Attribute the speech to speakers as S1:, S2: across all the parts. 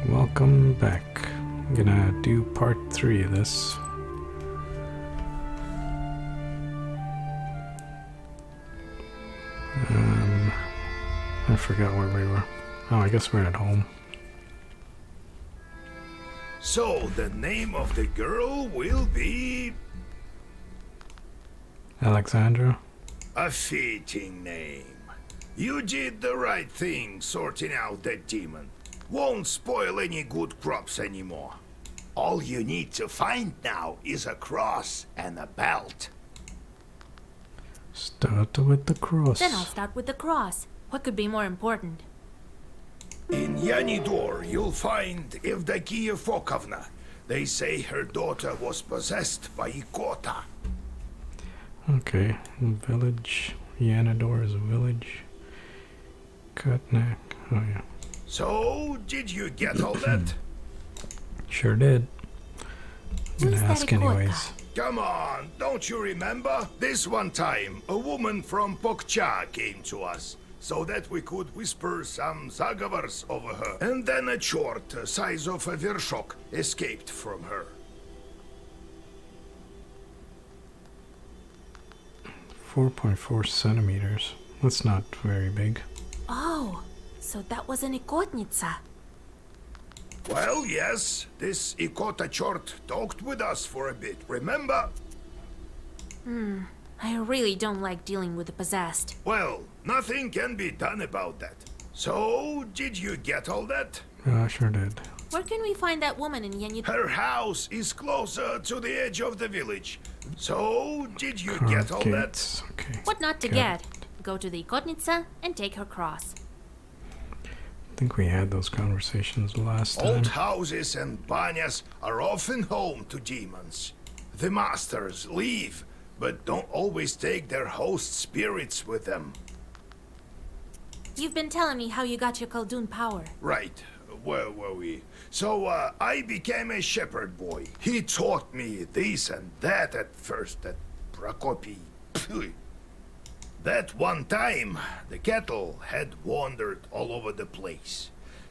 S1: Welcome back. I'm gonna do part 3 of this. I forgot where we were. Oh, I guess we're at home.
S2: So the name of the girl will be
S1: Alexandra?
S2: a fitting name. You did the right thing sorting out that demon. Won't spoil any good crops anymore. All you need to find now is a cross and a belt.
S1: Start with the cross.
S3: Then I'll start with the cross. What could be more important?
S2: In Yanidor, you'll find Evdokia Fokovna. They say her daughter was possessed by Ikota.
S1: Okay, village. Yanador is a village. Kutnak. Oh, yeah.
S2: So, did you get all that?
S1: Sure did. I'm gonna
S3: Who's that
S1: ask
S3: Ikota?
S1: anyways.
S2: Come on, don't you remember? This one time, a woman from Pokcha came to us, so that we could whisper some zagovars over her. And then a chort, the size of a vershok, escaped from her.
S1: 4.4 centimeters. That's not very big.
S3: Oh, so that was an Ikotnitsa.
S2: Well, yes, this Ikota chort talked with us for a bit, remember?
S3: I really don't like dealing with the possessed.
S2: Well, nothing can be done about that. So, did you get all that?
S1: I sure did.
S3: Where can we find that woman in Yanit?
S2: Her house is closer to the edge of the village. So, did you get all that?
S1: Gates. Okay.
S3: What not to
S1: Got
S3: get?
S1: it.
S3: Go to the Ikotnitsa and take her cross.
S1: I think we had those conversations last time.
S2: Old houses and banyas are often home to demons. The masters leave, but don't always take their host spirits with them.
S3: You've been telling me how you got your Khaldun power.
S2: Right, where were we? So, I became a shepherd boy. He taught me this and that at first at Prokopi. Phew. That one time, the cattle had wandered all over the place.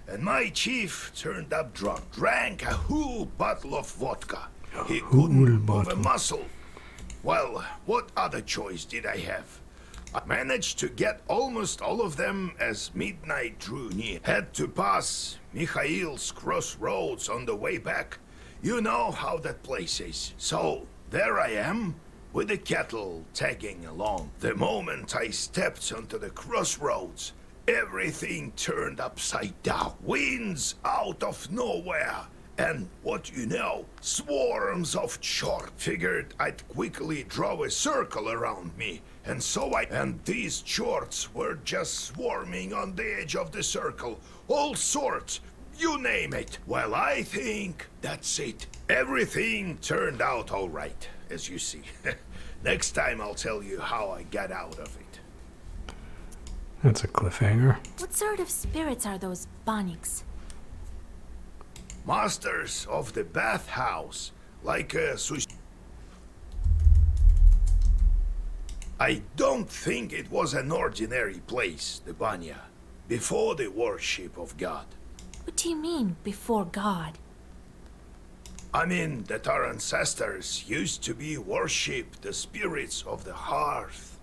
S2: And my chief turned up drunk, drank a whole bottle of vodka. He
S1: whole
S2: couldn't move a
S1: bottle.
S2: muscle. Well, what other choice did I have? I managed to get almost all of them as midnight drew near. Had to pass Mikhail's crossroads on the way back. You know how that place is. So, there I am, with the cattle tagging along. The moment I stepped onto the crossroads, everything turned upside down. Winds out of nowhere. And what you know, swarms of chort. Figured I'd quickly draw a circle around me. And and these chorts were just swarming on the edge of the circle. All sorts, you name it. Well, I think that's it. Everything turned out all right, as you see. Next time I'll tell you how I got out of it.
S1: That's a cliffhanger.
S3: What sort of spirits are those Baniks?
S2: Masters of the bathhouse, like a I don't think it was an ordinary place, the Banya, before the worship of God.
S3: What do you mean, before God?
S2: I mean that our ancestors used to be worshipped the spirits of the hearth.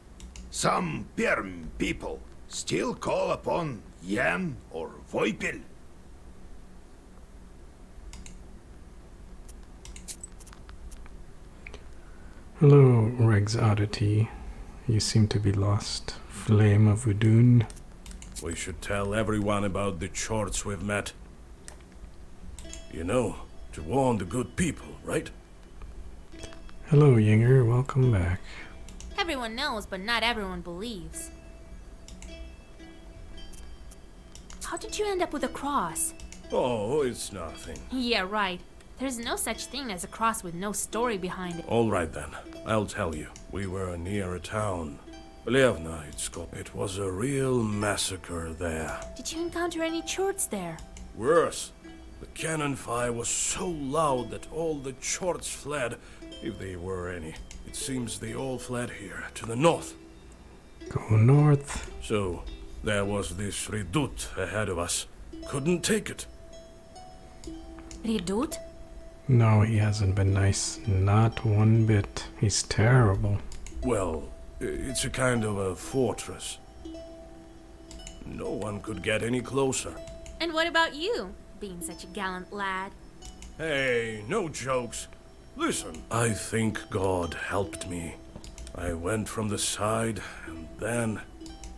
S2: Some Perm people still call upon Yan or Voipil.
S1: Hello, Regs Oddity. You seem to be lost. Flame of Udun.
S4: We should tell everyone about the chorts we've met. You know, to warn the good people, right?
S1: Hello, Yinger. Welcome back.
S3: Everyone knows, but not everyone believes. How did you end up with a cross?
S4: Oh, it's nothing.
S3: Yeah, right. There's no such thing as a cross with no story behind it.
S4: All right then, I'll tell you. We were near a town. Levna, it was a real massacre there.
S3: Did you encounter any chorts there?
S4: Worse, the cannon fire was so loud that all the chorts fled, if they were any. It seems they all fled here, to the north.
S1: Go north.
S4: So, there was this redoute ahead of us. Couldn't take it.
S3: Ridut?
S1: No, he hasn't been nice. Not one bit. He's terrible.
S4: Well, it's a kind of a fortress. No one could get any closer.
S3: And what about you, being such a gallant lad?
S4: Hey, no jokes. Listen, I think God helped me. I went from the side and then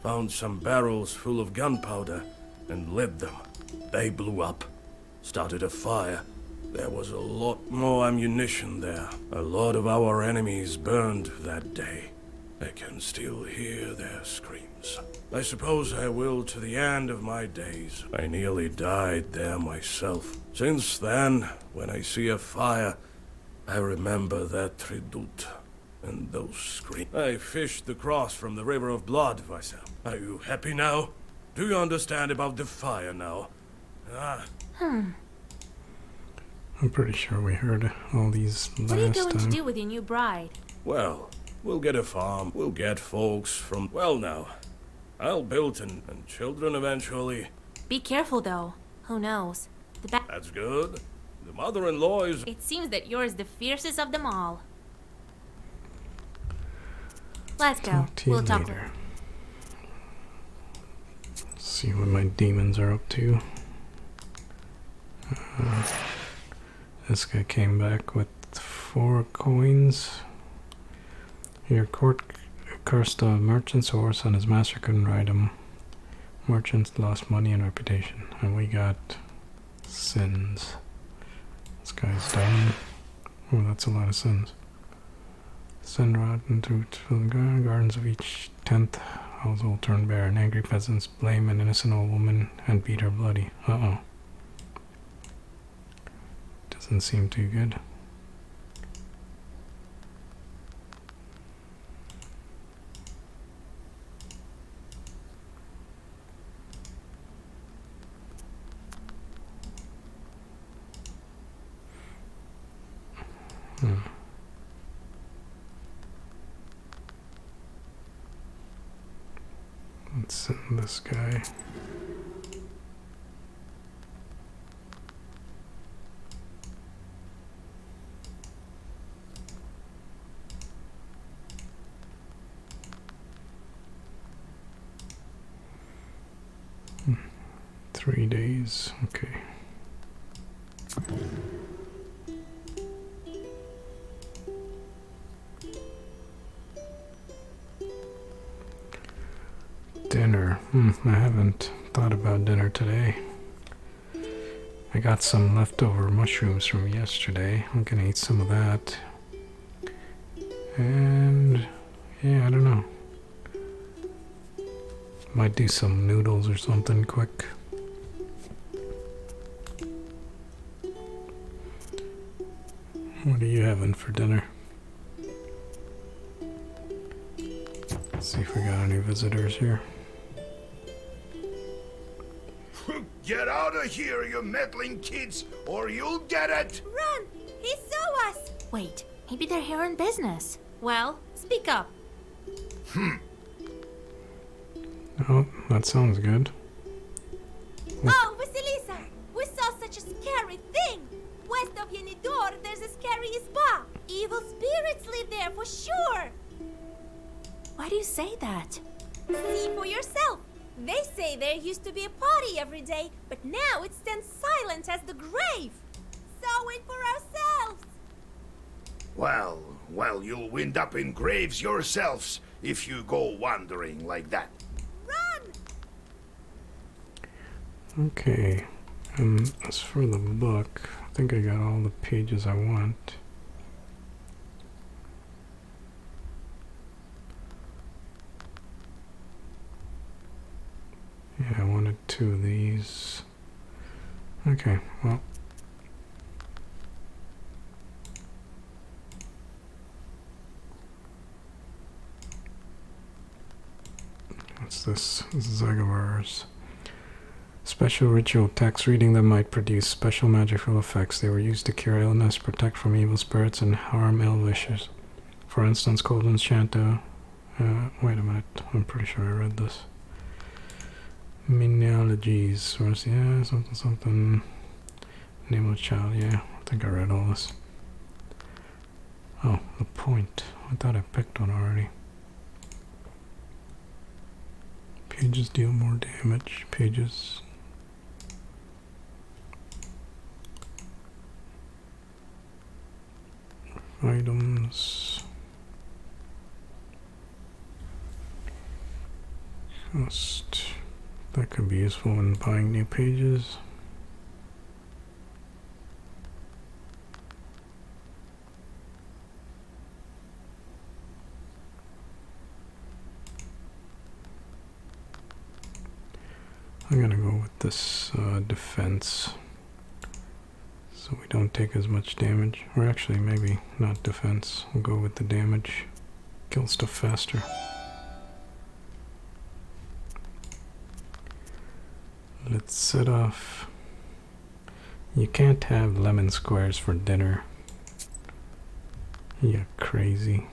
S4: found some barrels full of gunpowder and lit them. They blew up, started a fire. There was a lot more ammunition there. A lot of our enemies burned that day. I can still hear their screams. I suppose I will to the end of my days. I nearly died there myself. Since then, when I see a fire, I remember that Tridut and those screams. I fished the cross from the river of blood, Vasil. Are you happy now? Do you understand about the fire now? Ah.
S1: I'm pretty sure we heard all these last
S3: What are you going
S1: time.
S3: to do with your new bride?
S4: Well, we'll get a farm. We'll get folks from... Well, now, I'll build and children eventually.
S3: Be careful, though. Who knows?
S4: That's good. The mother-in-law is...
S3: It seems that you're the fiercest of them all. Let's go.
S1: Talk to you
S3: We'll talk
S1: later. See what my demons are up to. This guy came back with 4 coins. Your court cursed a merchant's horse and his master couldn't ride him. Merchants lost money and reputation. And we got sins. This guy's done. Oh, that's a lot of sins. Send rot into the gardens of each 10th household turned barren. Angry peasants blame an innocent old woman and beat her bloody. Uh-oh. Doesn't seem too good. Let's send this guy. Hmm. 3 days, okay. Dinner. I haven't thought about dinner today. I got some leftover mushrooms from yesterday. I'm gonna eat some of that. And yeah, I don't know. Might do some noodles or something quick. What are you having for dinner? Let's see if we got any visitors here.
S2: Get out of here, you meddling kids, or you'll get it!
S5: Run! He saw us!
S3: Wait, maybe they're here in business. Well, speak up.
S1: Oh, that sounds good.
S5: Oh, Vasilisa! We saw such a scary thing! West of Yenidor, there's a scary Isba! Evil spirits live there for sure!
S3: Why do you say that?
S5: See for yourself! They say there used to be a party every day, but now it stands silent as the grave! Saw it for ourselves!
S2: Well, you'll wind up in graves yourselves if you go wandering like that.
S5: Run!
S1: Okay. As for the book, I think I got all the pages I want. Yeah, I wanted 2 of these. Okay, well. What's this? Zagavar's. Special ritual texts. Reading them might produce special magical effects. They were used to cure illness, protect from evil spirits, and harm ill wishes. For instance, Colden's Chanto. Wait a minute. I'm pretty sure I read this. Minealogies, source, yeah, something. Name of the child, yeah. I think I read all this. Oh, the point. I thought I picked one already. Pages deal more damage. Pages. Items. Cost. That could be useful when buying new pages. I'm gonna go with this defense, so we don't take as much damage. Or actually, maybe not defense. We'll go with the damage. Kill stuff faster. Let's set off. You can't have lemon squares for dinner. You're crazy.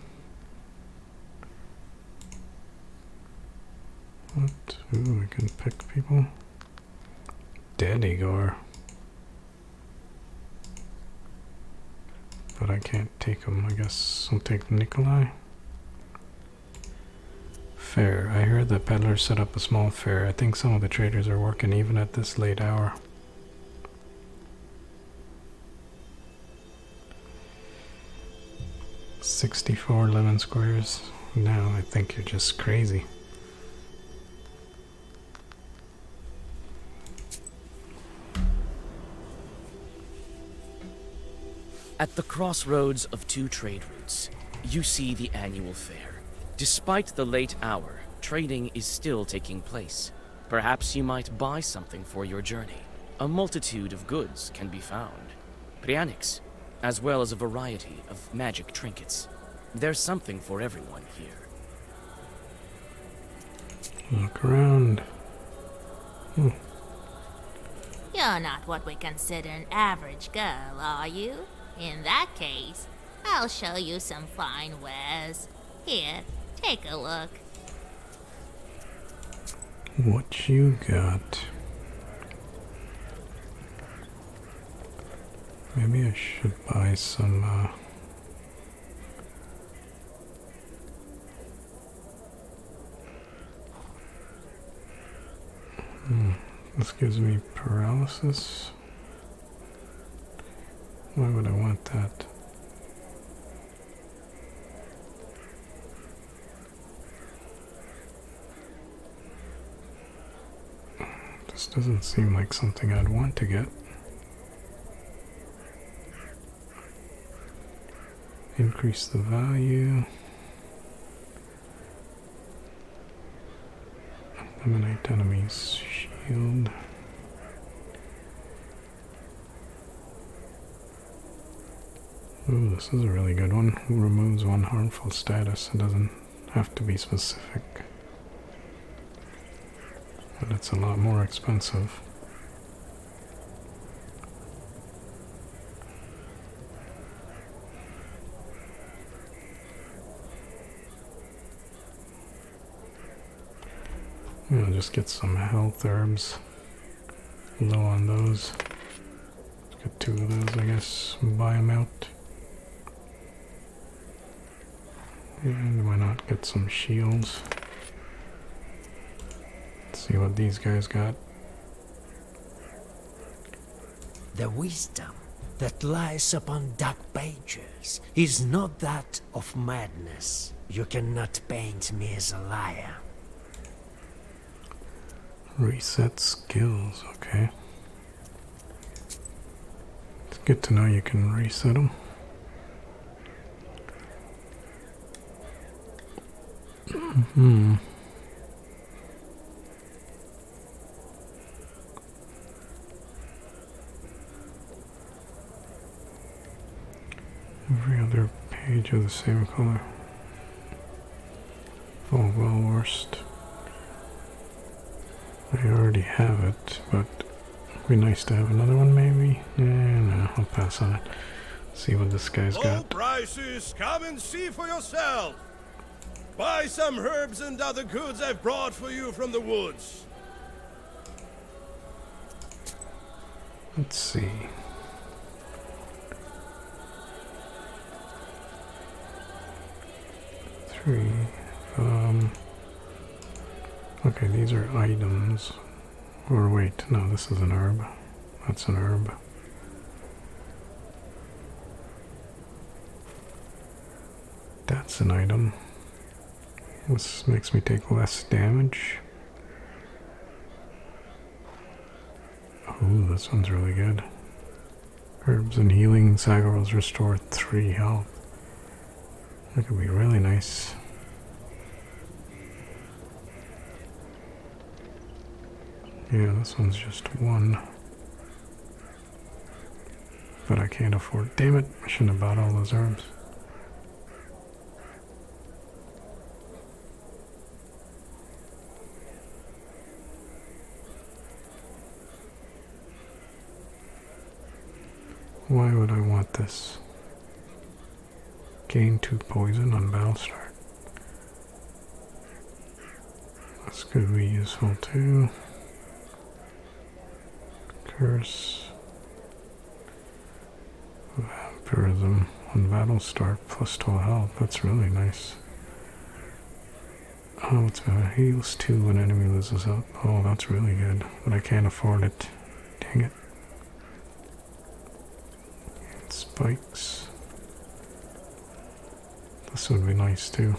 S1: What? Ooh, we can pick people. Dead Igor. But I can't take him. I guess I'll take Nikolai. Fair. I heard the peddler set up a small fair. I think some of the traders are working even at this late hour. $64 lemon squares. Now I think you're just crazy.
S6: At the crossroads of two trade routes, you see the annual fair. Despite the late hour, trading is still taking place. Perhaps you might buy something for your journey. A multitude of goods can be found. Prianics, as well as a variety of magic trinkets. There's something for everyone here.
S1: Look around.
S5: You're not what we consider an average girl, are you? In that case, I'll show you some fine wares. Here, take a look.
S1: What you got? Maybe I should buy some, This gives me paralysis. Why would I want that? This doesn't seem like something I'd want to get. Increase the value. Eliminate enemies. Shield. Ooh, this is a really good one. Removes one harmful status. It doesn't have to be specific. But it's a lot more expensive. I'll just get some health herbs. Low on those. Let's get 2 of those, I guess. Buy them out. And why not get some shields? Let's see what these guys got.
S7: The wisdom that lies upon dark pages is not that of madness. You cannot paint me as a liar.
S1: Reset skills, okay. It's good to know you can reset them. Every other page of the same color. Oh, well, worst. I already have it, but it'd be nice to have another one, maybe? Yeah, no, I'll pass on it. See what this guy's
S4: Low
S1: got.
S4: prices, come and see for yourself. Buy some herbs and other goods I've brought for you from the woods.
S1: Let's see. tree. Okay, these are items. Or wait, no, this is an herb. That's an herb. That's an item. This makes me take less damage. Ooh, this one's really good. Herbs and healing Zagorals restore 3 health. That could be really nice. Yeah, this one's just 1. But I can't afford. Damn it, I shouldn't have bought all those herbs. Why would I want this? Gain 2 poison on battle start. This could be useful too. Curse. Vampirism on battle start plus 12 health. That's really nice. Oh, it's heals 2 when enemy loses health. Oh, that's really good. But I can't afford it. Dang it. Spikes. This would be nice too.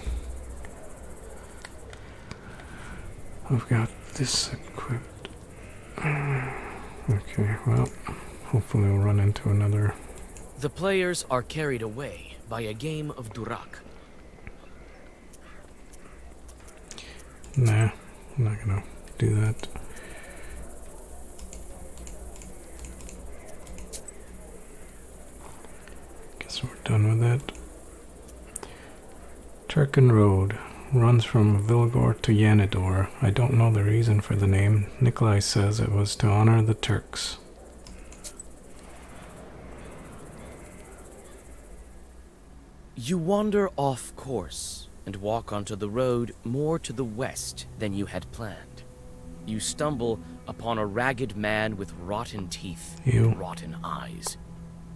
S1: I've got this equipped. Okay, well, hopefully we'll run into another.
S6: The players are carried away by a game of Durak.
S1: Nah, I'm not gonna do that. Guess we're done with that. Turken Road runs from Vilgor to Yanidor. I don't know the reason for the name. Nikolai says it was to honor the Turks.
S6: You wander off course and walk onto the road more to the west than you had planned. You stumble upon a ragged man with rotten teeth and rotten eyes.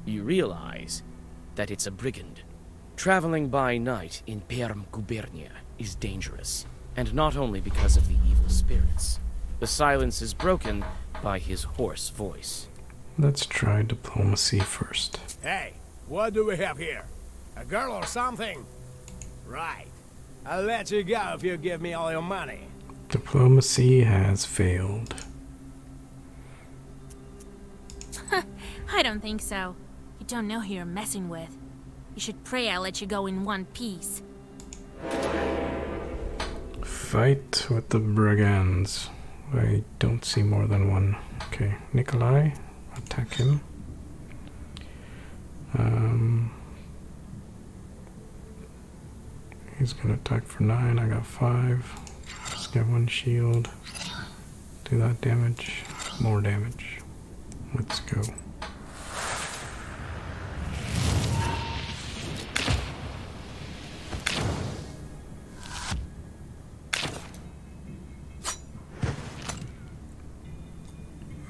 S6: You realize that it's a brigand. Traveling by night in Perm Gubernia is dangerous, and not only because of the evil spirits. The silence is broken by his hoarse voice.
S1: Let's try diplomacy first.
S8: Hey, what do we have here? A girl or something? Right. I'll let you go if you give me all your money.
S1: Diplomacy has failed.
S3: I don't think so. You don't know who you're messing with. You should pray I let you go in one piece.
S1: Fight with the brigands. I don't see more than one. Okay, Nikolai, attack him. He's gonna attack for 9. I got 5. Just get 1 shield. Do that damage. More damage. Let's go.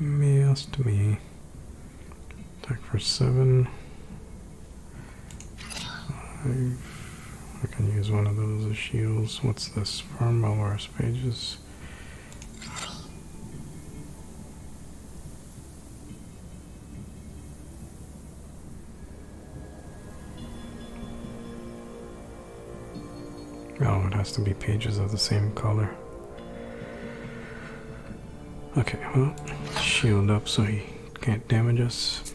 S1: Missed me. Attack for 7. 5. I can use one of those as shields. What's this? Farm Malwars pages. Oh, it has to be pages of the same color. Okay, well, shield up so he can't damage us.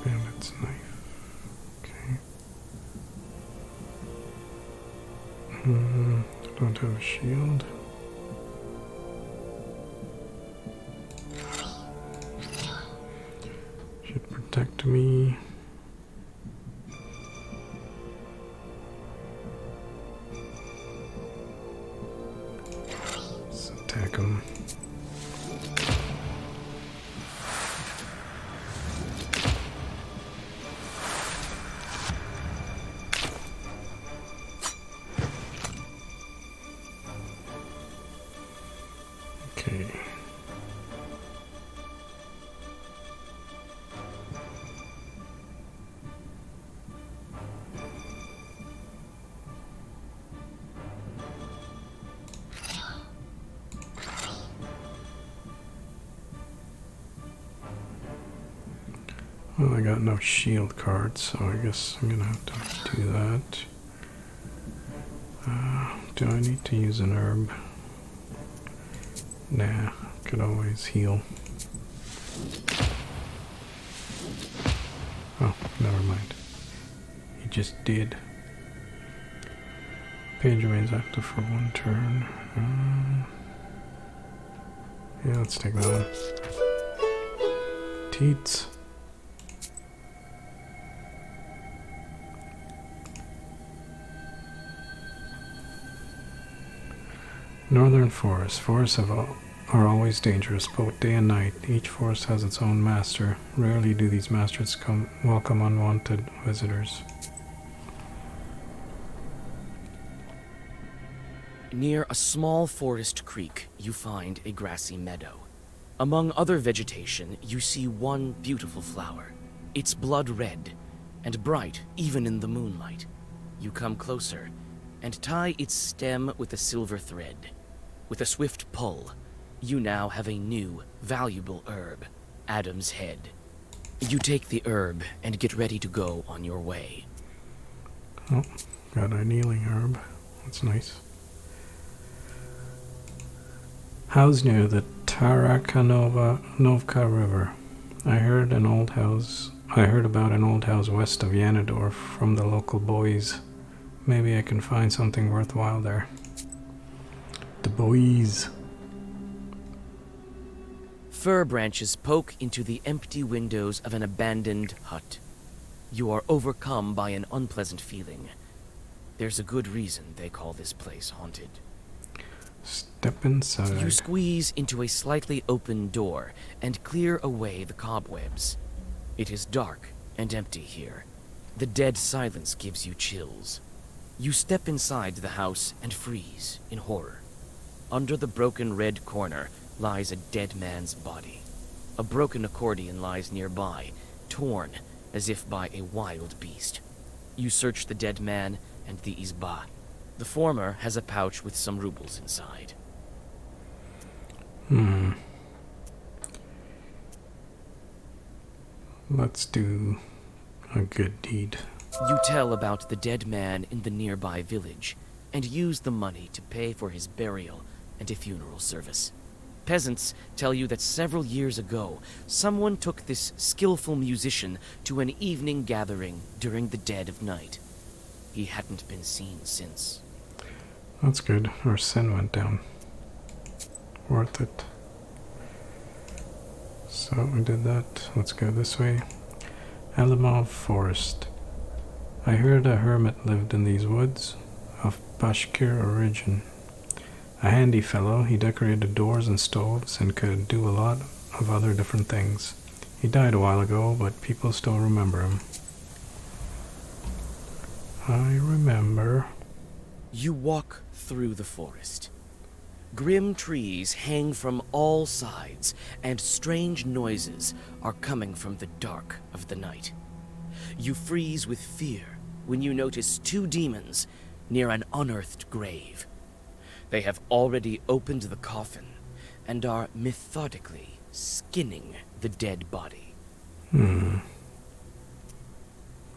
S1: Bandit's knife. Okay. Don't have a shield. Should protect me. Let's attack him. Okay. Well, I got no shield cards, so I guess I'm gonna have to do that. Do I need to use an herb? Nah, could always heal. Oh, never mind. He just did. Page remains active for 1 turn. Yeah, let's take that one. Teats. Northern forests. Forests are always dangerous, both day and night. Each forest has its own master. Rarely do these masters welcome unwanted visitors.
S6: Near a small forest creek, you find a grassy meadow. Among other vegetation, you see one beautiful flower. It's blood red, and bright even in the moonlight. You come closer, and tie its stem with a silver thread. With a swift pull, you now have a new, valuable herb, Adam's Head. You take the herb and get ready to go on your way.
S1: Oh, got a kneeling herb. That's nice. House near the Tarakanovka River. I heard about an old house west of Yanador from the local boys. Maybe I can find something worthwhile there. The boys.
S6: Fir branches poke into the empty windows of an abandoned hut. You are overcome by an unpleasant feeling. There's a good reason they call this place haunted.
S1: Step inside.
S6: You squeeze into a slightly open door and clear away the cobwebs. It is dark and empty here. The dead silence gives you chills. You step inside the house and freeze in horror. Under the broken red corner lies a dead man's body. A broken accordion lies nearby, torn as if by a wild beast. You search the dead man and the izba. The former has a pouch with some rubles inside.
S1: Let's do a good deed.
S6: You tell about the dead man in the nearby village, and use the money to pay for his burial and a funeral service. Peasants tell you that several years ago, someone took this skillful musician to an evening gathering during the dead of night. He hadn't been seen since.
S1: That's good. Our sin went down. Worth it. So we did that. Let's go this way. Alimov Forest. I heard a hermit lived in these woods, of Bashkir origin. A handy fellow, he decorated doors and stoves and could do a lot of other different things. He died a while ago, but people still remember him. I remember.
S6: You walk through the forest. Grim trees hang from all sides, and strange noises are coming from the dark of the night. You freeze with fear when you notice 2 demons near an unearthed grave. They have already opened the coffin and are methodically skinning the dead body.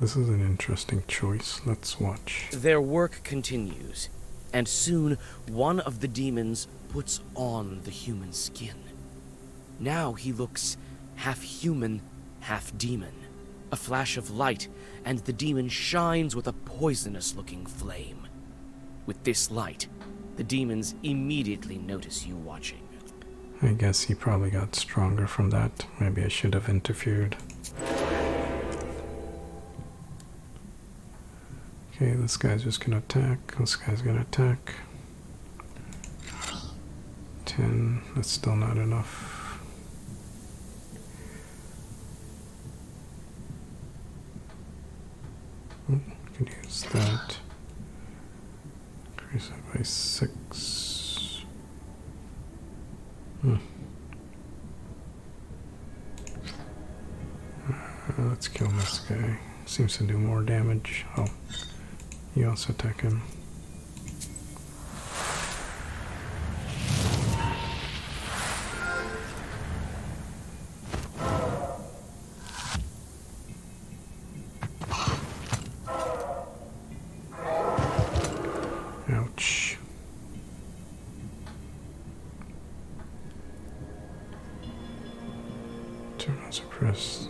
S1: This is an interesting choice. Let's watch.
S6: Their work continues, and soon one of the demons puts on the human skin. Now he looks half human, half demon. A flash of light, and the demon shines with a poisonous-looking flame. With this light, the demons immediately notice you watching.
S1: I guess he probably got stronger from that. Maybe I should have interfered. Okay, this guy's just gonna attack. This guy's gonna attack. 10. That's still not enough. Could use that. Increase it by 6. Let's kill this guy. Seems to do more damage. Oh, you also attack him. Ouch. Turn on suppress.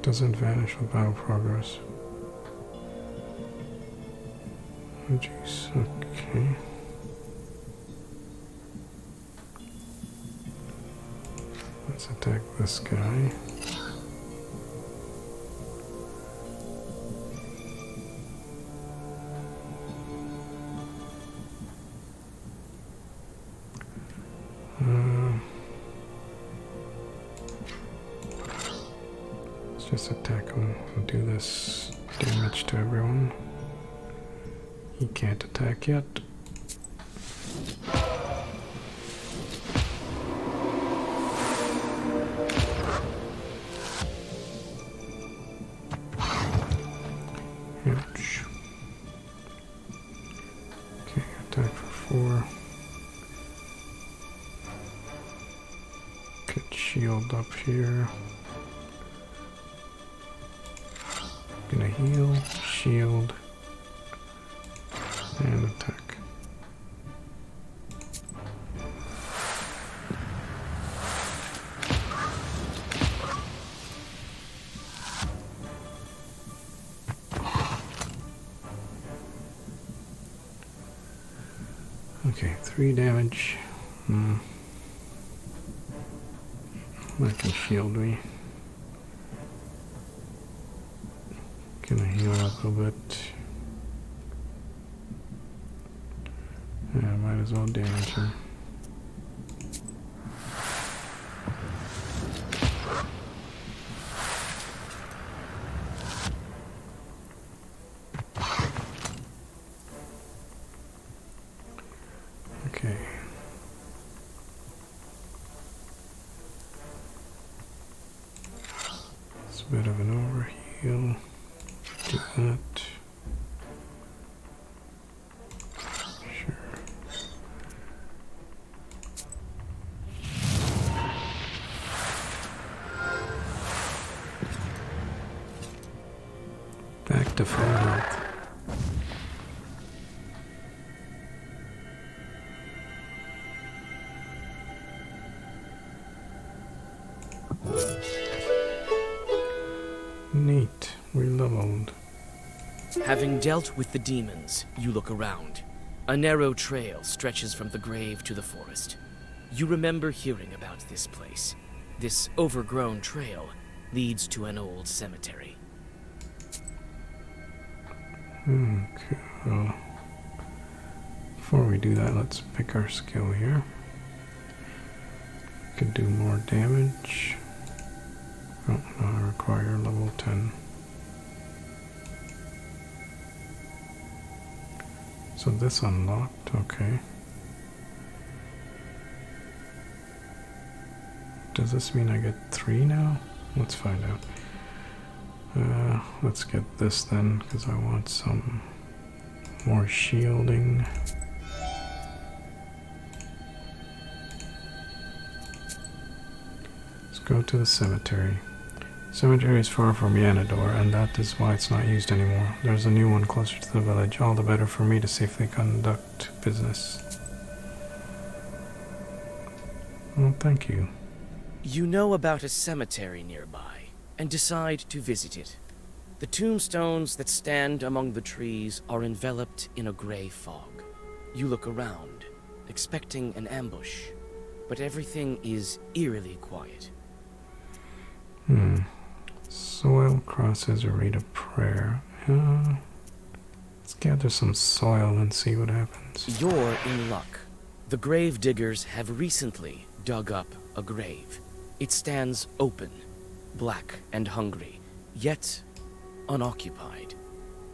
S1: Doesn't vanish with battle progress. Oh jeez, okay. Let's attack this guy. Let's just attack him and do this damage to everyone. He can't attack yet. Ouch. Okay, attack for 4. Get shield up here. Gonna heal, shield, and attack. Okay, 3 damage. That can shield me. Gonna heal up a bit. Yeah, might as well damage him. Okay. It's a bit of an overheal. Do that. Sure. Back to full health. Neat. We leveled.
S6: Having dealt with the demons, you look around. A narrow trail stretches from the grave to the forest. You remember hearing about this place. This overgrown trail leads to an old cemetery.
S1: Okay. Well, before we do that, let's pick our skill here. Could do more damage. Oh, no, I require level 10. So this unlocked, okay. Does this mean I get 3 now? Let's find out. Let's get this then, because I want some more shielding. Let's go to the cemetery. Cemetery is far from Yanador, and that is why it's not used anymore. There's a new one closer to the village, all the better for me to safely conduct business. Well, thank you.
S6: You know about a cemetery nearby, and decide to visit it. The tombstones that stand among the trees are enveloped in a gray fog. You look around, expecting an ambush, but everything is eerily quiet.
S1: Soil crosses a read a prayer. Let's gather some soil and see what happens.
S6: You're in luck. The grave diggers have recently dug up a grave. It stands open, black and hungry, yet unoccupied.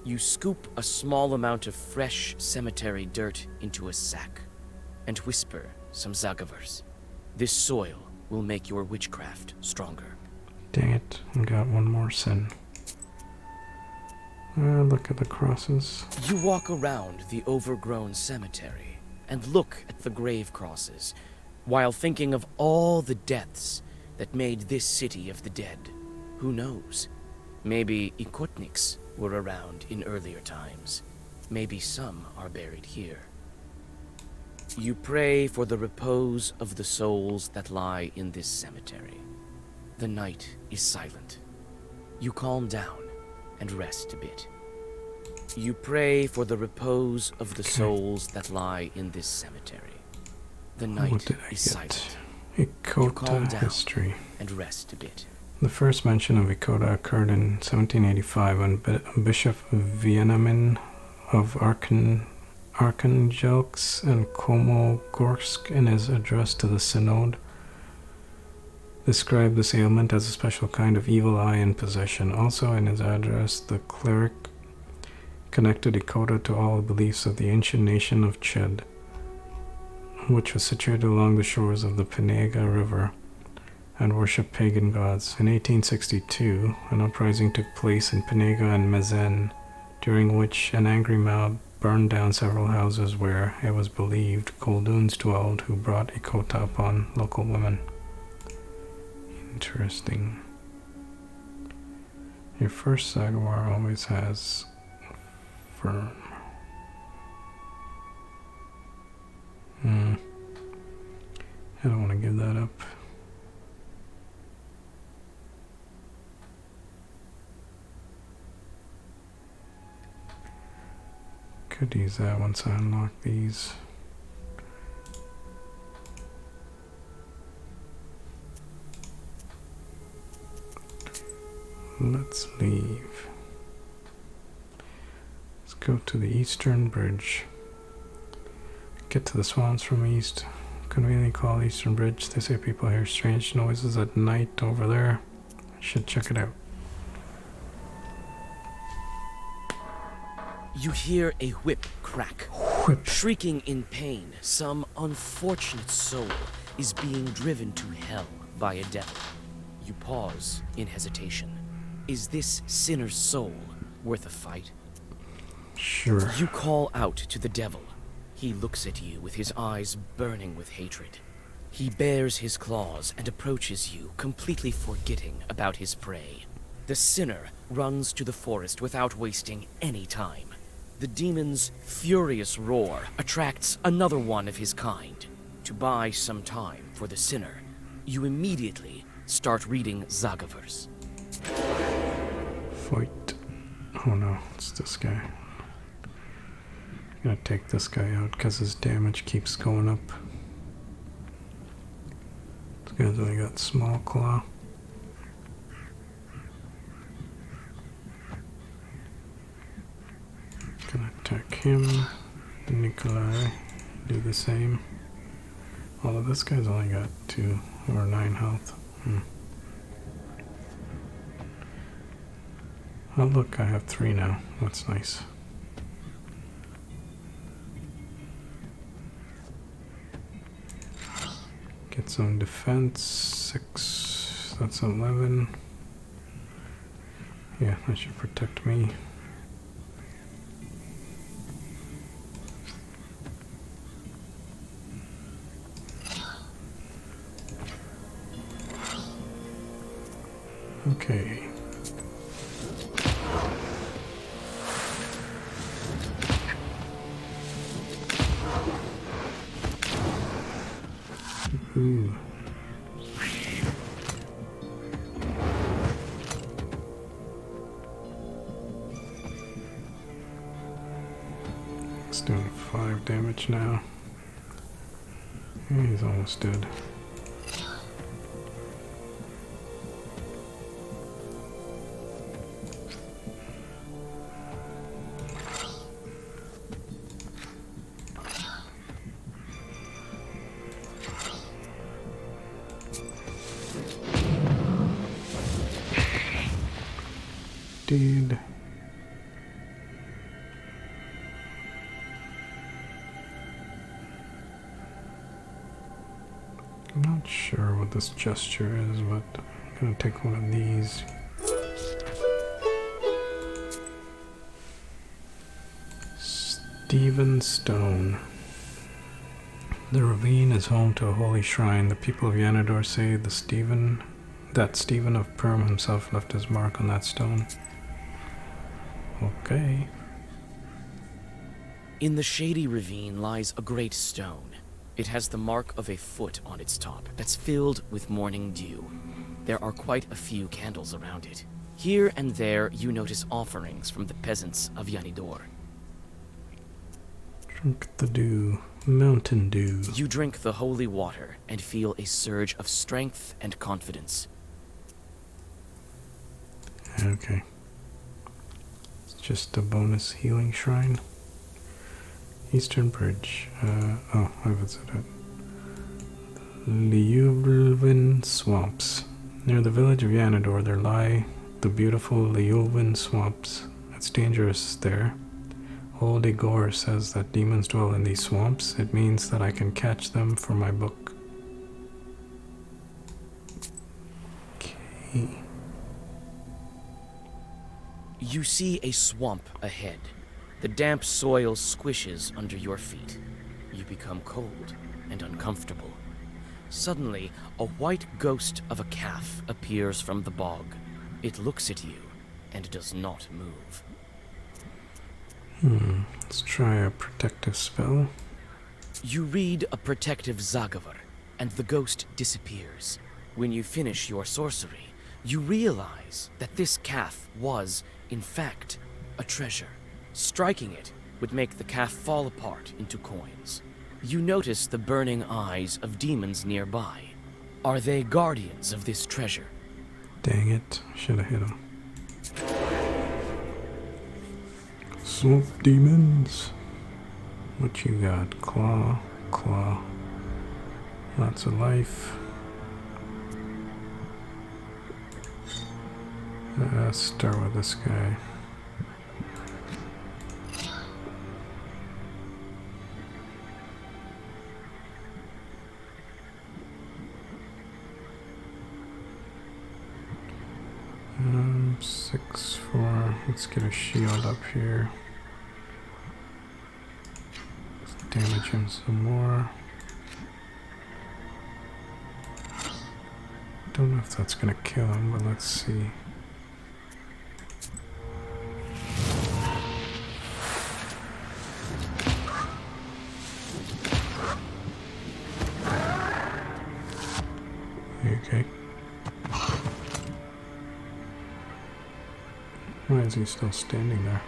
S6: You scoop a small amount of fresh cemetery dirt into a sack and whisper some Zagavers. This soil will make your witchcraft stronger.
S1: Dang it, I got one more sin. Look at the crosses.
S6: You walk around the overgrown cemetery and look at the grave crosses, while thinking of all the deaths that made this city of the dead. Who knows? Maybe Ikotniks were around in earlier times. Maybe some are buried here. You pray for the repose of the souls that lie in this cemetery. The night is silent. You calm down and rest a bit. You pray for the repose of the souls that lie in this cemetery. The
S1: What
S6: night
S1: did I
S6: is
S1: get?
S6: silent. You calm
S1: Ikota
S6: down
S1: history.
S6: and rest a bit.
S1: The first mention of Ikota occurred in 1785 when Bishop Veniamin of Arkhangelsk and Komogorsk, in his address to the Synod, described this ailment as a special kind of evil eye in possession. Also in his address, the cleric connected Ikota to all the beliefs of the ancient nation of Ched, which was situated along the shores of the Penega River, and worshipped pagan gods. In 1862, an uprising took place in Penega and Mezen, during which an angry mob burned down several houses where, it was believed, Kolduns dwelled who brought Ikota upon local women. Interesting. Your first Sagamore always has firm. I don't want to give that up. Could use that once I unlock these. Let's leave. Let's go to the Eastern Bridge. Get to the swamps from east. Conveniently called Eastern Bridge. They say people hear strange noises at night over there. I should check it out.
S6: You hear a whip crack.
S1: Whip.
S6: Shrieking in pain, some unfortunate soul is being driven to hell by a devil. You pause in hesitation. Is this sinner's soul worth a fight?
S1: Sure.
S6: You call out to the devil. He looks at you with his eyes burning with hatred. He bares his claws and approaches you, completely forgetting about his prey. The sinner runs to the forest without wasting any time. The demon's furious roar attracts another one of his kind. To buy some time for the sinner, you immediately start reading Zagaverse.
S1: Fight. Oh no, it's this guy. I'm gonna take this guy out because his damage keeps going up. This guy's only got small claw. Gonna attack him. Nikolai, do the same. Although this guy's only got 2 or 9 health. Oh look, I have 3 now. That's nice. Get some defense. 6. That's 11. Yeah, that should protect me. Okay. Ooh. It's doing 5 damage now. Yeah, he's almost dead. Dude. I'm not sure what this gesture is, but I'm gonna take one of these. Stephen Stone. The ravine is home to a holy shrine. The people of Yanador say that Stephen of Perm himself left his mark on that stone. Okay.
S6: In the shady ravine lies a great stone. It has the mark of a foot on its top that's filled with morning dew. There are quite a few candles around it. Here and there you notice offerings from the peasants of Yanidor.
S1: Drink the dew. Mountain dew.
S6: You drink the holy water and feel a surge of strength and confidence.
S1: Okay. It's just a bonus healing shrine. Eastern Bridge. I visited. Liulvin Swamps. Near the village of Yanador there lie the beautiful Liulvin Swamps. It's dangerous there. Old Igor says that demons dwell in these swamps. It means that I can catch them for my book. Okay.
S6: You see a swamp ahead. The damp soil squishes under your feet. You become cold and uncomfortable. Suddenly, a white ghost of a calf appears from the bog. It looks at you and does not move.
S1: Let's try a protective spell.
S6: You read a protective Zagavar, and the ghost disappears. When you finish your sorcery, you realize that this calf was, in fact, a treasure. Striking it would make the calf fall apart into coins. You notice the burning eyes of demons nearby. Are they guardians of this treasure?
S1: Dang it, should have hit him. Swamp demons. What you got? Claw, claw. Lots of life. Let's start with this guy. Six, 4. Let's get a shield up here. Let's damage him some more. Don't know if that's gonna kill him, but let's see. Okay. Why is he still standing there?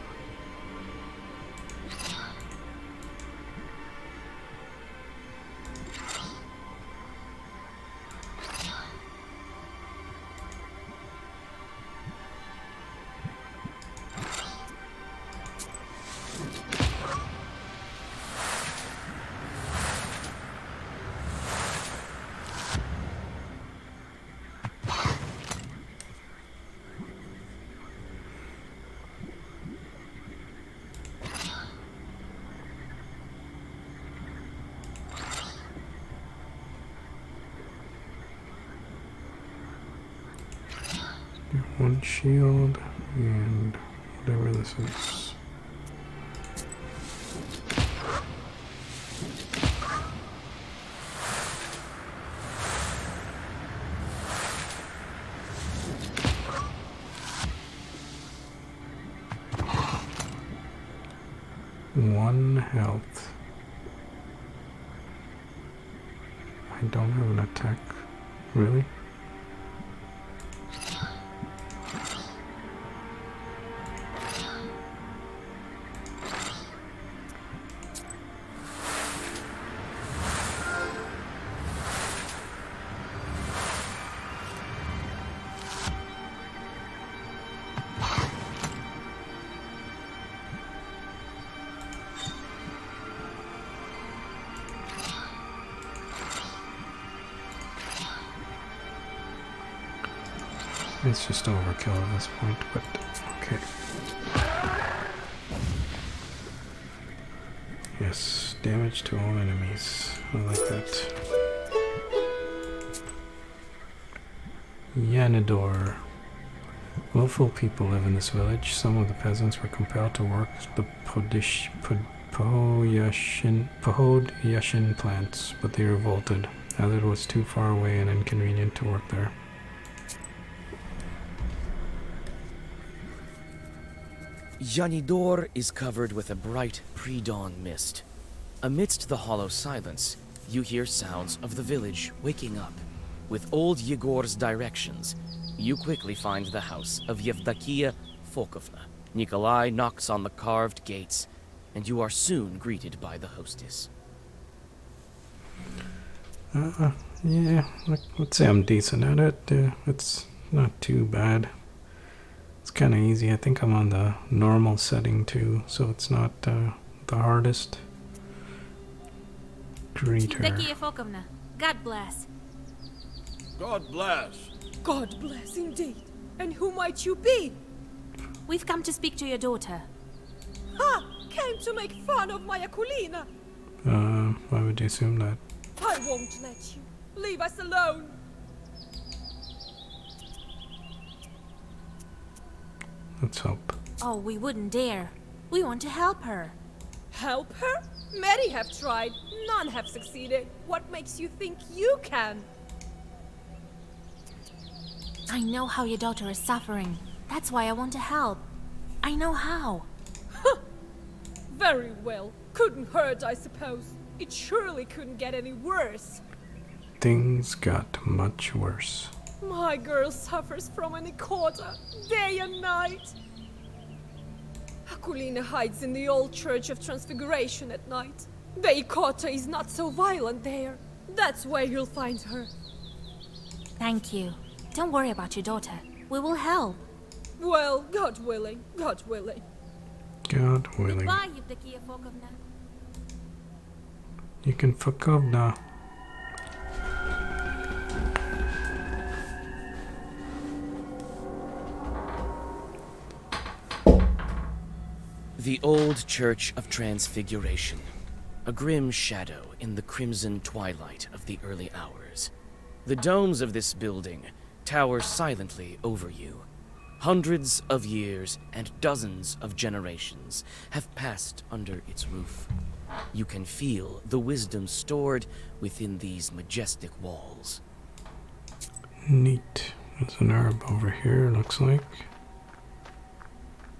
S1: One shield and whatever this is. One health. I don't have an attack. Really? It's just overkill at this point, but okay. Yes, damage to all enemies. I like that. Yanidor. Willful people live in this village. Some of the peasants were compelled to work the Pohodyashin plants, but they revolted, as it was too far away and inconvenient to work there.
S6: Yanidor is covered with a bright pre-dawn mist. Amidst the hollow silence, you hear sounds of the village waking up. With old Yegor's directions, you quickly find the house of Yevdakia Fokovna. Nikolai knocks on the carved gates, and you are soon greeted by the hostess.
S1: Yeah, let's say I'm decent at it. It's not too bad. It's kind of easy. I think I'm on the normal setting too, so it's not the hardest. Greet her.
S3: Yevdakia Fokovna, God bless.
S4: God bless.
S9: God bless indeed. And who might you be?
S3: We've come to speak to your daughter.
S9: Ha! Came to make fun of my Akulina.
S1: Why would you assume that?
S9: I won't let you. Leave us alone.
S1: Let's hope.
S3: Oh, we wouldn't dare. We want to help her.
S9: Help her? Many have tried. None have succeeded. What makes you think you can?
S3: I know how your daughter is suffering. That's why I want to help. I know how.
S9: Very well. Couldn't hurt, I suppose. It surely couldn't get any worse.
S1: Things got much worse.
S9: My girl suffers from an ikota, day and night. Akulina hides in the old Church of Transfiguration at night. The ikota is not so violent there. That's where you'll find her.
S3: Thank you. Don't worry about your daughter. We will help.
S9: Well, God willing, God willing.
S1: God willing.
S3: Bye, Yevdakia Fokovna.
S1: You can fuck up now.
S6: The old Church of Transfiguration. A grim shadow in the crimson twilight of the early hours. The domes of this building tower silently over you. Hundreds of years and dozens of generations have passed under its roof. You can feel the wisdom stored within these majestic walls.
S1: Neat. There's an herb over here, looks like.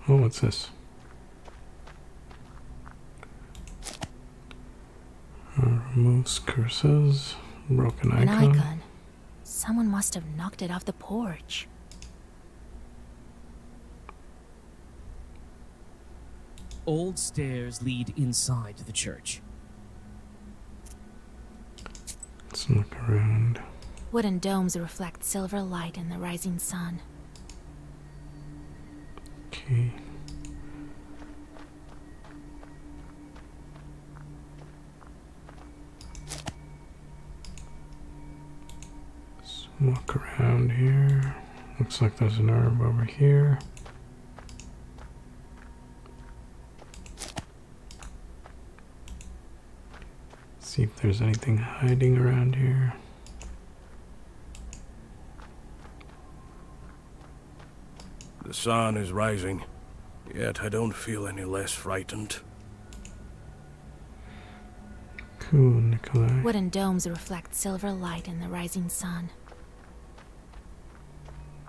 S1: Oh, what's this? Removes curses. Broken
S3: An
S1: icon.
S3: icon. Someone must have knocked it off the porch.
S10: Old stairs lead inside the church.
S1: Let's look around.
S3: Wooden domes reflect silver light in the rising sun.
S1: Okay. Let's walk around here. Looks like there's an herb over here. See if there's anything hiding around here.
S4: The sun is rising, yet I don't feel any less frightened.
S1: Cool, Nikolai.
S3: Wooden domes reflect silver light in the rising sun.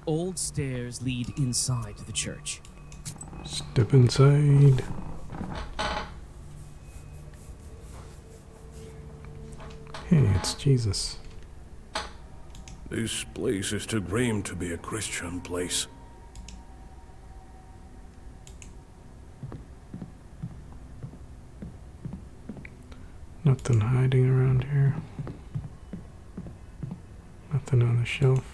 S10: Old stairs lead inside the church.
S1: Step inside. Hey, it's Jesus.
S4: This place is too grim to be a Christian place.
S1: Nothing hiding around here. Nothing on the shelf.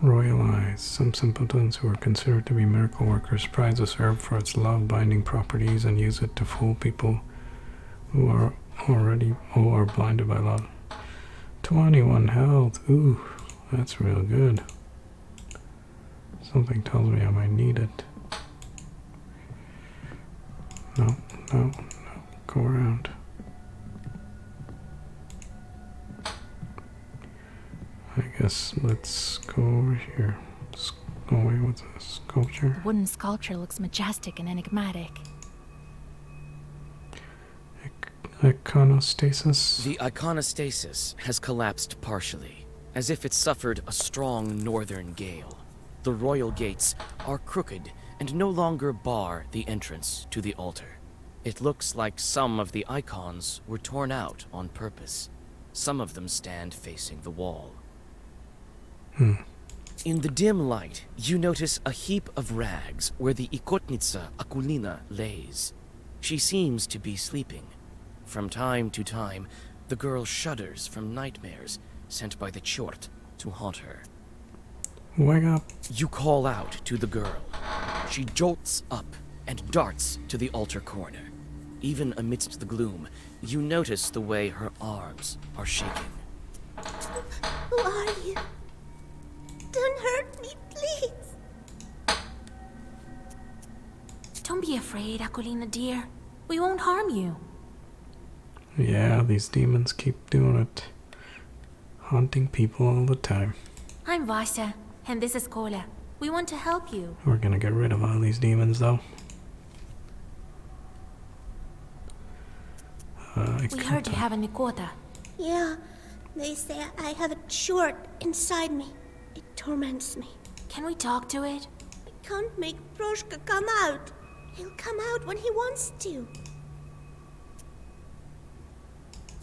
S1: Royal eyes. Some simpletons who are considered to be miracle workers prize this herb for its love-binding properties and use it to fool people who are blinded by love. 21 health. Ooh, that's real good. Something tells me I might need it. No. Go around. I guess let's go over here. Oh wait, what's a sculpture?
S3: The wooden sculpture looks majestic and enigmatic.
S1: Iconostasis?
S6: The iconostasis has collapsed partially, as if it suffered a strong northern gale. The royal gates are crooked and no longer bar the entrance to the altar. It looks like some of the icons were torn out on purpose. Some of them stand facing the wall. In the dim light, you notice a heap of rags where the Ikotnitsa Akulina lays. She seems to be sleeping. From time to time, the girl shudders from nightmares sent by the Chort to haunt her.
S1: Wake up.
S6: You call out to the girl. She jolts up and darts to the altar corner. Even amidst the gloom, you notice the way her arms are shaking.
S5: Who are you? Don't hurt me, please.
S3: Don't be afraid, Akulina dear. We won't harm you.
S1: Yeah, these demons keep doing it. Haunting people all the time.
S3: I'm Vasa, and this is Kola. We want to help you.
S1: We're gonna get rid of all these demons, though.
S3: We heard you have a Nikota.
S5: Yeah, they say I have a Chort inside me. It torments me.
S3: Can we talk to it?
S5: I can't make Proshka come out. He'll come out when he wants to.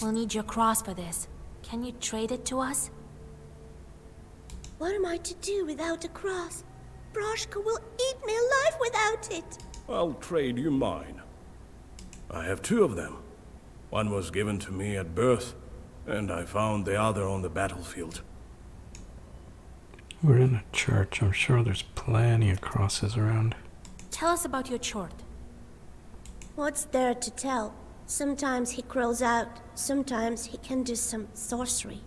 S3: We'll need your cross for this. Can you trade it to us?
S5: What am I to do without a cross? Proshka will eat me alive without it.
S4: I'll trade you mine. I have 2 of them. One was given to me at birth, and I found the other on the battlefield.
S1: We're in a church. I'm sure there's plenty of crosses around.
S3: Tell us about your Chort.
S5: What's there to tell? Sometimes he crawls out, sometimes he can do some sorcery.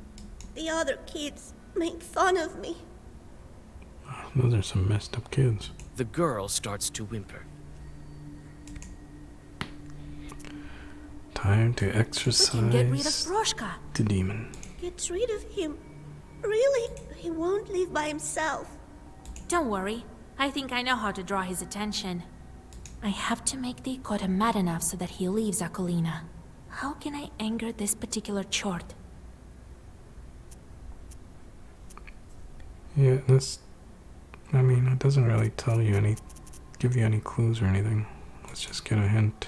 S5: The other kids make fun of me.
S1: Those are some messed up kids.
S6: The girl starts to whimper.
S1: Time to
S3: We
S1: exercise
S3: can get rid of Proshka.
S1: the demon.
S5: Get rid of him. Really? He won't leave by himself.
S3: Don't worry. I think I know how to draw his attention. I have to make the Ikota mad enough so that he leaves Akulina. How can I anger this particular Chort?
S1: Yeah, I mean, it doesn't really tell you give you any clues or anything. Let's just get a hint.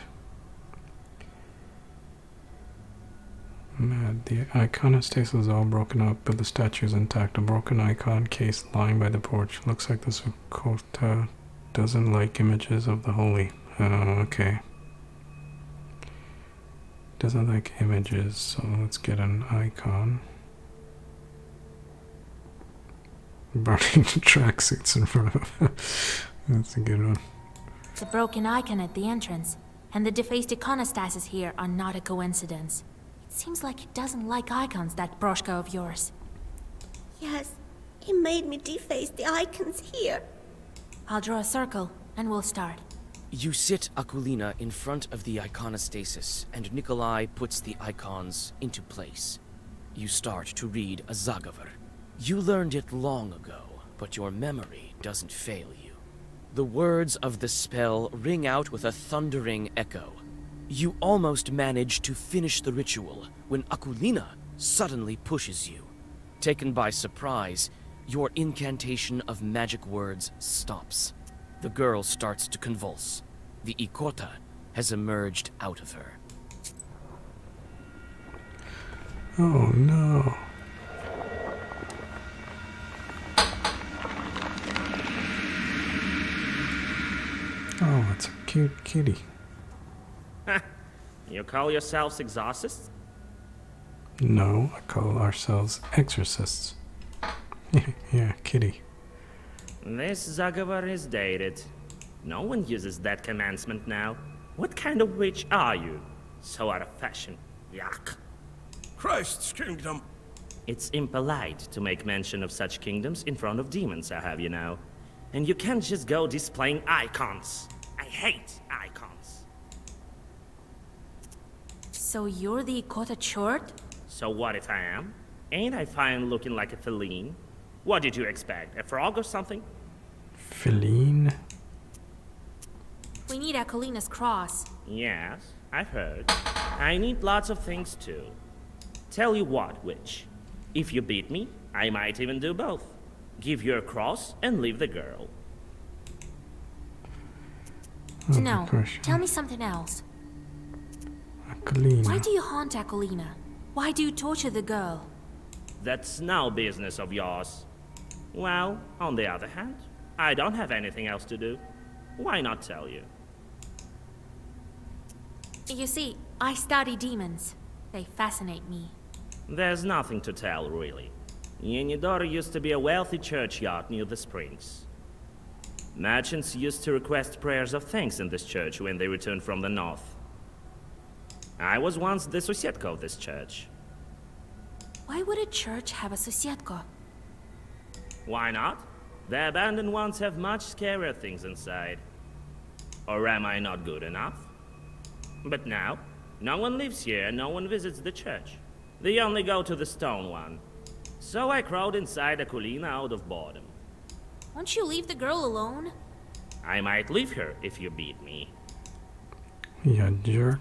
S1: Mad. The iconostasis is all broken up, but the statue is intact. A broken icon case lying by the porch. Looks like the Sakota doesn't like images of the holy. Okay. Doesn't like images, so let's get an icon. Burning the tracksuits in front of That's a good one.
S3: The broken icon at the entrance and the defaced iconostasis here are not a coincidence. It seems like he doesn't like icons, that Proshka of yours.
S5: Yes, he made me deface the icons here.
S3: I'll draw a circle, and we'll start.
S6: You sit Akulina in front of the iconostasis, and Nikolai puts the icons into place. You start to read a Zagavar. You learned it long ago, but your memory doesn't fail you. The words of the spell ring out with a thundering echo. You almost manage to finish the ritual when Akulina suddenly pushes you. Taken by surprise, your incantation of magic words stops. The girl starts to convulse. The Ikota has emerged out of her.
S1: Oh no. Oh, it's a cute kitty.
S11: You call yourselves exorcists?
S1: No, I call ourselves exorcists. Yeah, kitty.
S11: This Zagavar is dated. No one uses that commandment now. What kind of witch are you? So out of fashion. Yuck.
S4: Christ's kingdom.
S11: It's impolite to make mention of such kingdoms in front of demons, I have you know. And you can't just go displaying icons. I hate icons.
S3: So you're the Ikota Chort?
S11: So what if I am? Ain't I fine looking like a feline? What did you expect? A frog or something?
S1: Feline?
S3: We need Akolina's cross.
S11: Yes, I've heard. I need lots of things too. Tell you what, witch. If you beat me, I might even do both. Give your cross and leave the girl.
S3: No, tell me something else.
S1: Akolina.
S3: Why do you haunt Akolina? Why do you torture the girl?
S11: That's no business of yours. Well, on the other hand, I don't have anything else to do. Why not tell you?
S3: You see, I study demons. They fascinate me.
S11: There's nothing to tell, really. Yenidor used to be a wealthy churchyard near the springs. Merchants used to request prayers of thanks in this church when they returned from the north. I was once the Sosiedko of this church.
S3: Why would a church have a Sosiedko?
S11: Why not? The abandoned ones have much scarier things inside. Or am I not good enough? But now, no one lives here and no one visits the church. They only go to the stone one. So I crawled inside Akolina out of boredom.
S3: Won't you leave the girl alone?
S11: I might leave her if you beat me.
S1: You jerk.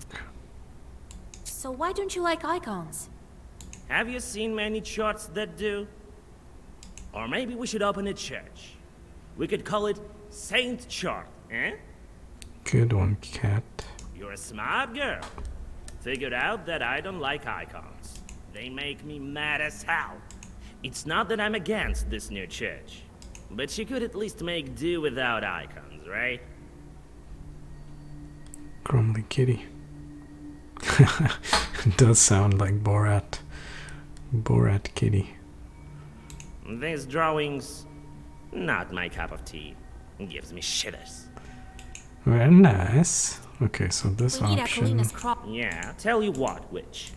S3: So why don't you like icons?
S11: Have you seen many charts that do? Or maybe we should open a church. We could call it Saint Chart, eh?
S1: Good one, cat.
S11: You're a smart girl. Figured out that I don't like icons. They make me mad as hell. It's not that I'm against this new church, but you could at least make do without icons, right?
S1: Grumbly kitty. It does sound like Borat. Borat kitty.
S11: These drawings, not my cup of tea. Gives me shivers.
S1: Very nice. Okay, so this
S3: We need
S1: option.
S3: Akolina's cross.
S11: Yeah, tell you what, witch.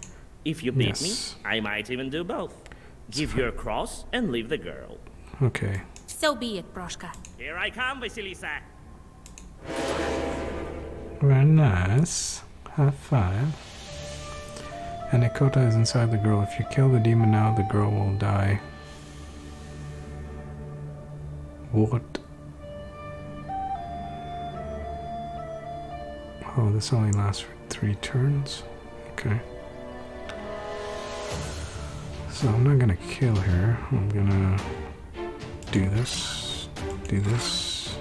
S11: If you beat
S1: Yes.
S11: me, I might even do both. Give your cross and leave the girl.
S1: Okay.
S3: So be it, Broshka.
S11: Here I come, Vasilisa.
S1: Very nice. High five. And Ikota is inside the girl. If you kill the demon now, the girl will die. What? Oh, this only lasts for 3 turns? Okay. So I'm not gonna kill her. I'm gonna do this. Do this.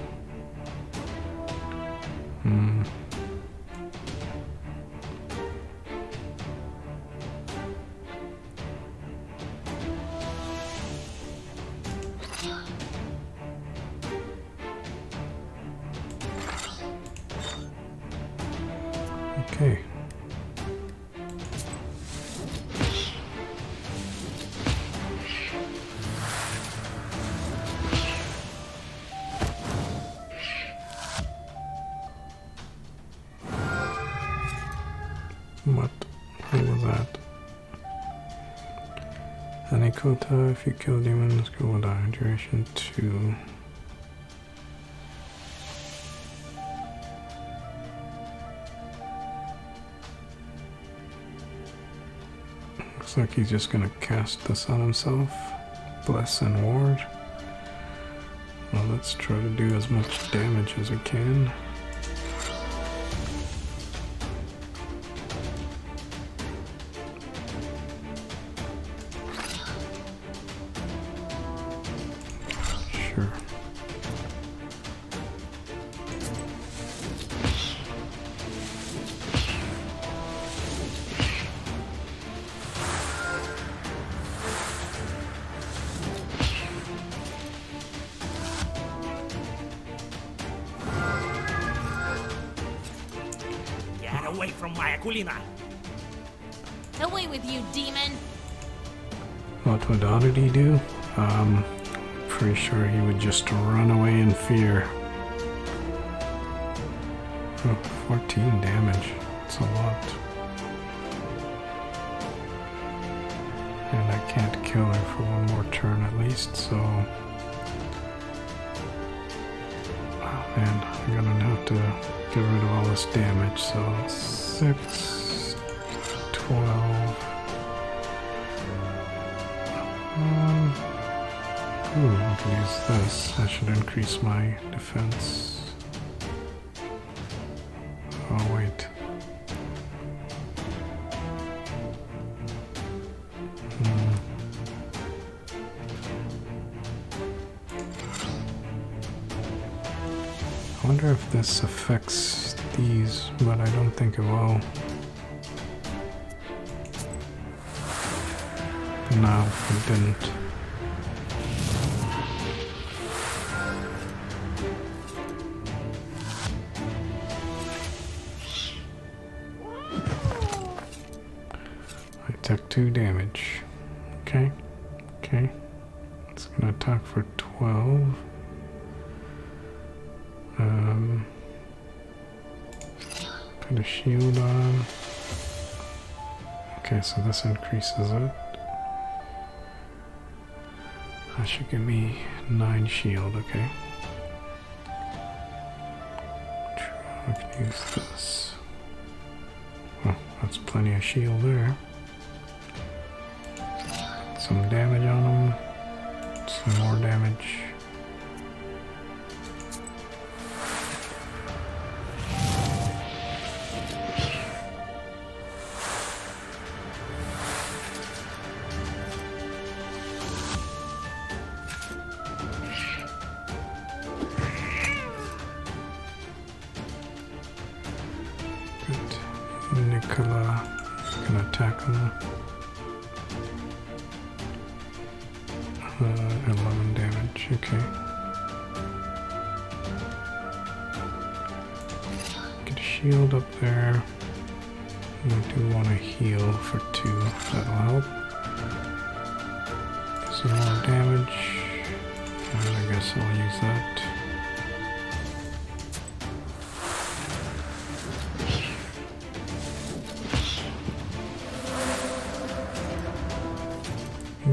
S1: Okay. What? What was that? Anikota, if you kill demons, go will die. Duration 2. Looks like he's just gonna cast this on himself. Bless and ward. Well, let's try to do as much damage as we can. Sure.
S11: Get away from my Akulina.
S3: Away with you, demon!
S1: What would Oddity do? pretty sure he would just run away in fear. Oh, 14 damage. That's a lot. And I can't kill her for one more turn at least, so... Oh man, I'm gonna have to get rid of all this damage, so 6, 12... Ooh, I can use this. That should increase my defense. Oh, wait. I wonder if this affects these, but I don't think it will. No, it didn't. I took 2 damage. Okay. Okay. It's gonna attack for 12. Put a shield on. Okay, so this increases it. That should give me 9 shield, okay. I can use this. Oh, that's plenty of shield there. Some damage on him. Some more damage. Nicola can attack him. 11 damage, okay. Get a shield up there. I do want to heal for 2, that'll help. Some more damage, and I guess I'll use that.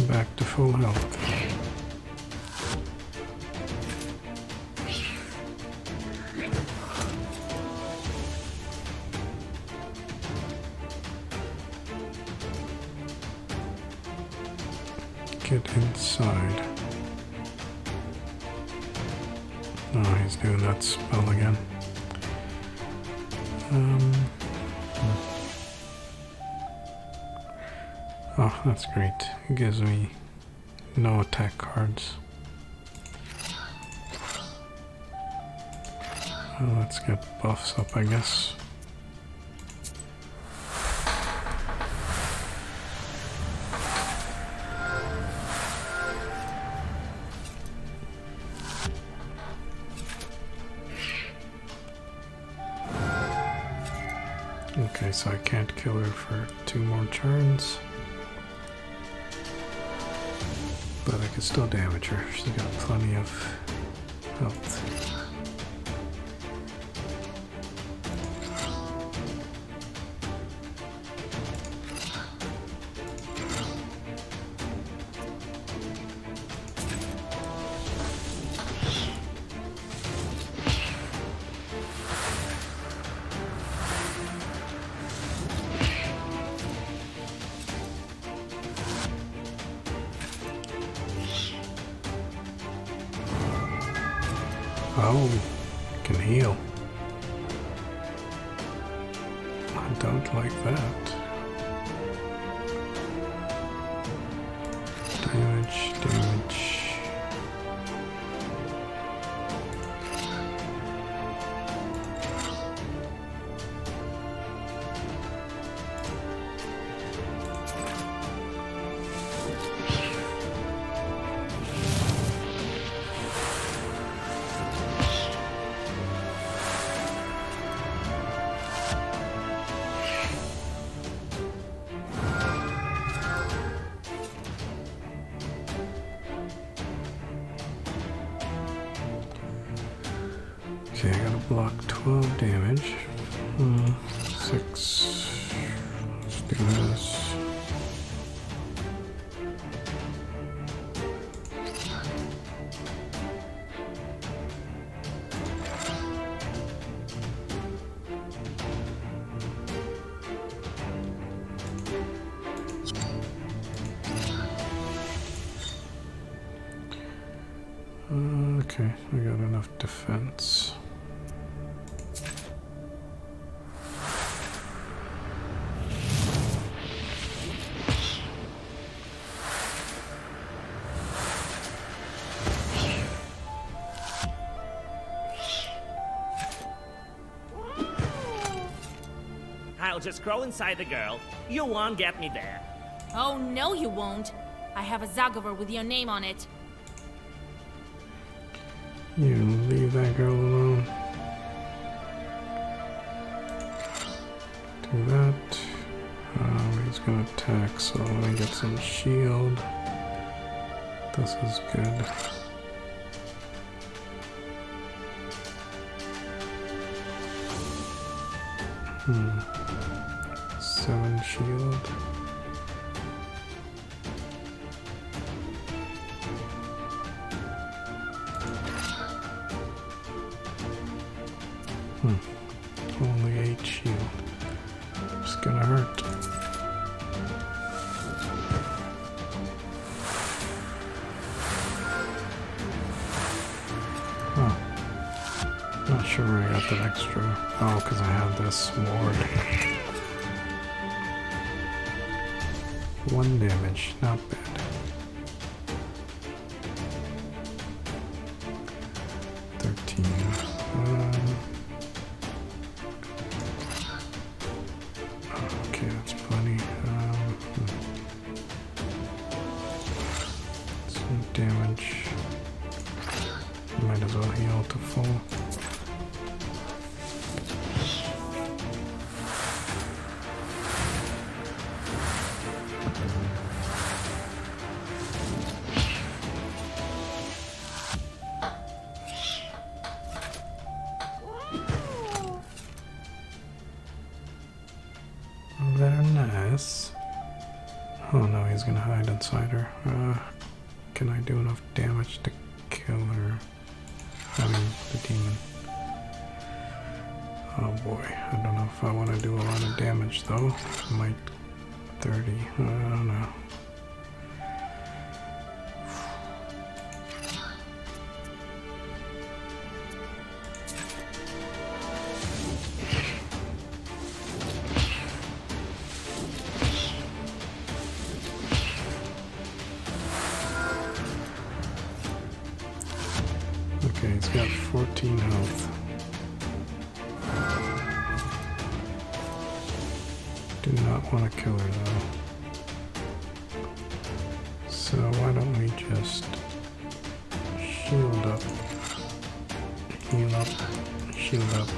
S1: Back to full health. Get inside. Oh, he's doing that spell again. Oh, that's great. It gives me no attack cards. Well, let's get buffs up, I guess. Okay, so I can't kill her for 2 more turns. But I can still damage her. She's got plenty of health. Oh, can heal. I don't like that. Damage, damage. 12 damage. 6. Let's do this. Okay, we got enough defense.
S11: I'll just crawl inside the girl. You won't get me there.
S3: Oh, no you won't. I have a Zagover with your name on it.
S1: You leave that girl alone. Do that. He's gonna attack, so let me get some shield. This is good. Hmm. 7 shield. Only 8 shield. It's gonna hurt. Oh. Not sure where I got that extra. Oh, because I have this ward. 1 damage, not bad. Okay, that's plenty. Some damage. Might as well heal to full. Very nice. Oh no, he's gonna hide inside her. Can I do enough damage to kill her? I mean, the demon. Oh boy, I don't know if I want to do a lot of damage though. Might 30, I don't know. Okay, he's got 14 health. Do not want to kill her though. So why don't we just shield up, heal up, shield up.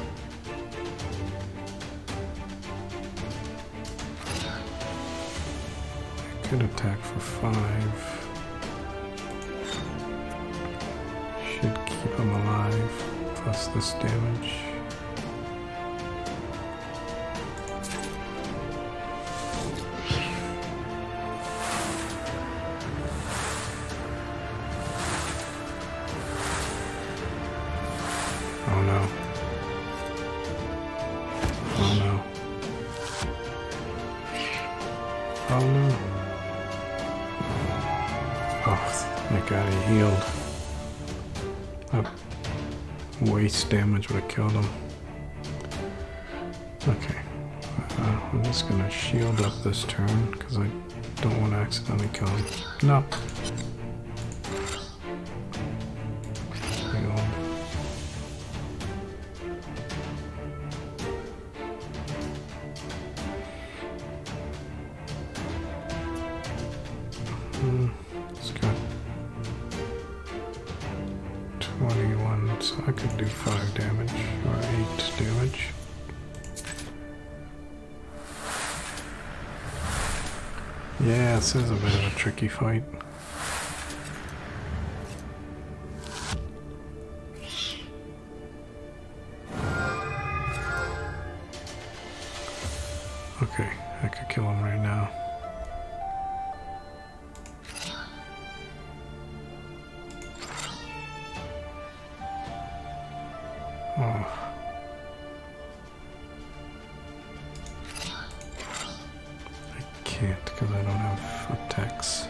S1: I could attack for 5. Should keep him alive, plus this damage. Oh no. Oh no. Oh no. Oh, thank God he healed. Waste damage would have killed him. Okay. I'm just gonna shield up this turn because I don't want to accidentally kill him. No. Heal. It's got 21, so I could do 5 damage or 8 damage. Yeah, this is a bit of a tricky fight. him right now. Oh. I can't because I don't have attacks.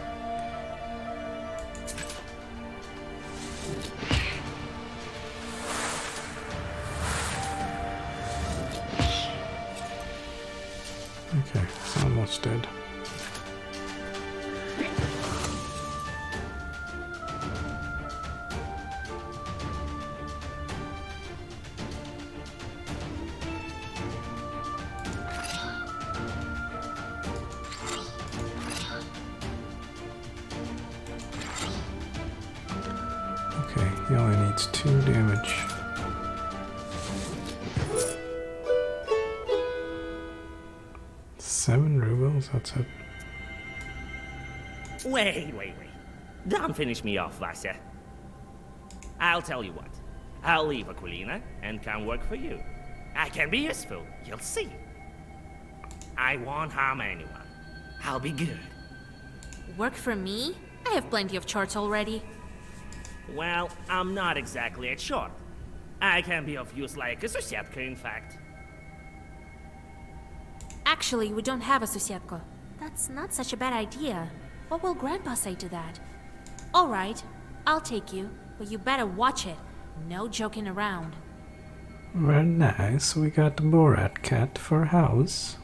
S1: Okay, it's almost dead. Okay, he only needs 2 damage. Seven rubles, that's it.
S11: Wait. Don't finish me off, Vasya. I'll tell you what. I'll leave Aquilina and come work for you. I can be useful, you'll see. I won't harm anyone. I'll be good.
S3: Work for me? I have plenty of charts already.
S11: Well, I'm not exactly a short. I can be of use like a Susietka, in fact.
S3: Actually, we don't have a Susietko. That's not such a bad idea. What will Grandpa say to that? Alright, I'll take you, but you better watch it. No joking around.
S1: Very nice, we got the Borat cat for a house.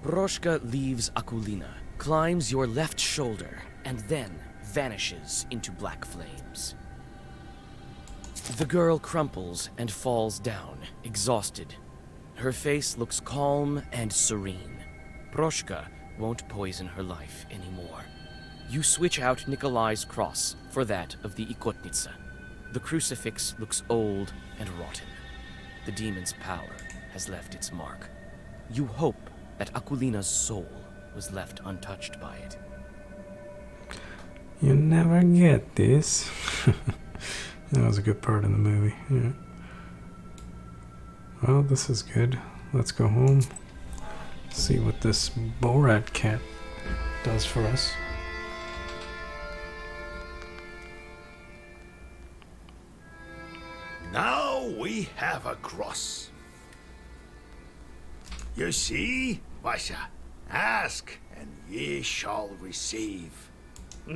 S6: Proshka leaves Akulina, climbs your left shoulder, and then vanishes into black flames. The girl crumples and falls down, exhausted. Her face looks calm and serene. Proshka won't poison her life anymore. You switch out Nikolai's cross for that of the Ikotnitsa. The crucifix looks old and rotten. The demon's power has left its mark. You hope that Akulina's soul was left untouched by it.
S1: You never get this. That was a good part in the movie, yeah. Well, this is good. Let's go home. See what this Borat cat does for us.
S2: Now we have a cross. You see, Vasya, ask and ye shall receive.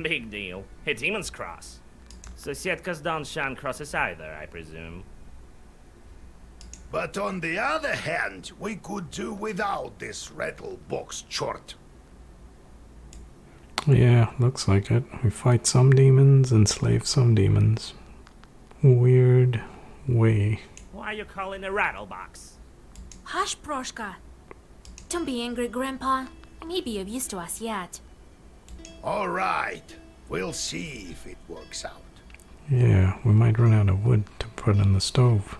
S11: Big deal. A demon's cross. Susietkas don't shun crosses either, I presume.
S2: But on the other hand, we could do without this rattle box chort.
S1: Yeah, looks like it. We fight some demons, enslave some demons. Weird way.
S11: Why are you calling a rattlebox?
S3: Hush, Proshka. Don't be angry, Grandpa. I may be of use to us yet.
S2: All right, we'll see if it works out.
S1: Yeah, we might run out of wood to put in the stove.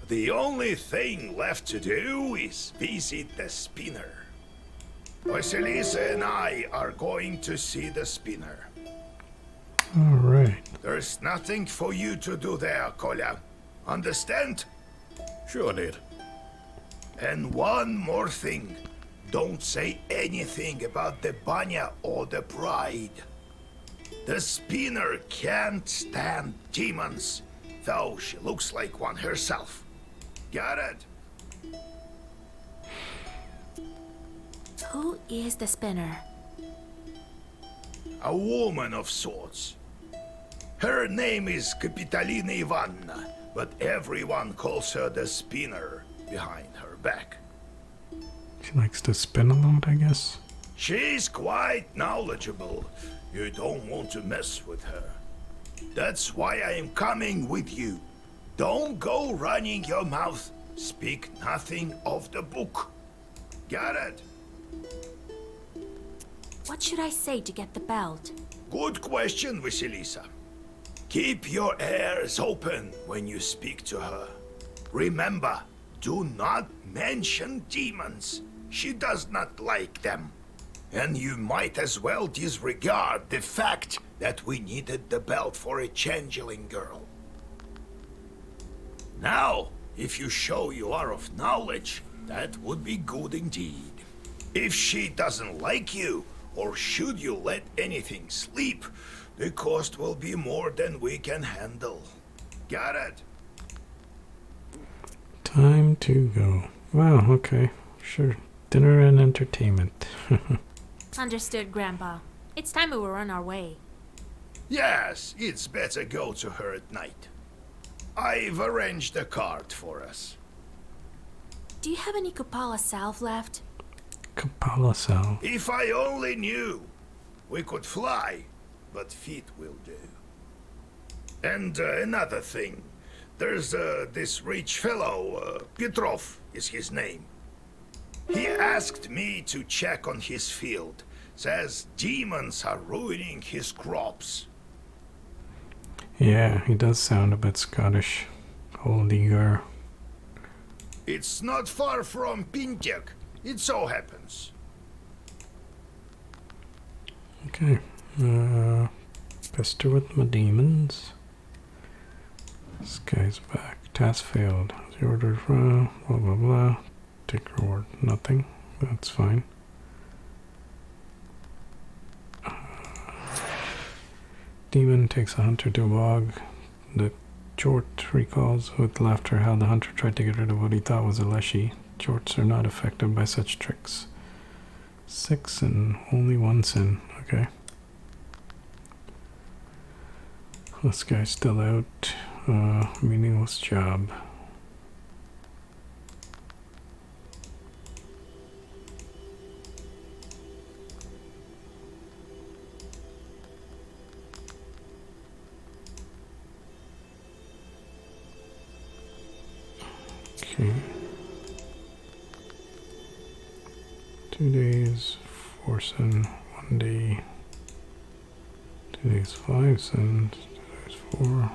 S2: The only thing left to do is visit the spinner. Vasilisa and I are going to see the spinner.
S1: Alright.
S2: There's nothing for you to do there, Kolya. Understand?
S4: Sure did.
S2: And one more thing. Don't say anything about the Banya or the bride. The spinner can't stand demons, though she looks like one herself. Got it?
S3: Who is the spinner?
S2: A woman of sorts. Her name is Kapitalina Ivanna, but everyone calls her the spinner behind her back.
S1: She likes to spin a lot, I guess.
S2: She's quite knowledgeable. You don't want to mess with her. That's why I am coming with you. Don't go running your mouth. Speak nothing of the book. Got it?
S3: What should I say to get the belt?
S2: Good question, Vasilisa. Keep your ears open when you speak to her. Remember, do not mention demons. She does not like them. And you might as well disregard the fact that we needed the belt for a changeling girl. Now, if you show you are of knowledge, that would be good indeed. If she doesn't like you, or should you let anything sleep, the cost will be more than we can handle. Got it?
S1: Time to go. Wow, okay. Sure. Dinner and entertainment.
S3: Understood, Grandpa. It's time we were on our way.
S2: Yes, it's better go to her at night. I've arranged a cart for us.
S3: Do you have any Kupala salve left?
S1: Kapala Sal.
S2: If I only knew. We could fly, but feet will do. And another thing. There's this rich fellow, Petrov is his name. He asked me to check on his field. Says demons are ruining his crops.
S1: Yeah, he does sound a bit Scottish. Oldiger.
S2: It's not far from Pintek. It so happens.
S1: Okay. Pester with my demons. This guy's back. Task failed. The order blah blah blah. Take reward. Nothing. That's fine. Demon takes a hunter to a bog. The Jort recalls with laughter how the hunter tried to get rid of what he thought was a leshy. Jorts are not affected by such tricks. 6 and only 1 sin. Okay. This guy's still out. Meaningless job. Okay. 2 days, 4 sin, 1 day. 2 days, 5 sin, 2 days, 4.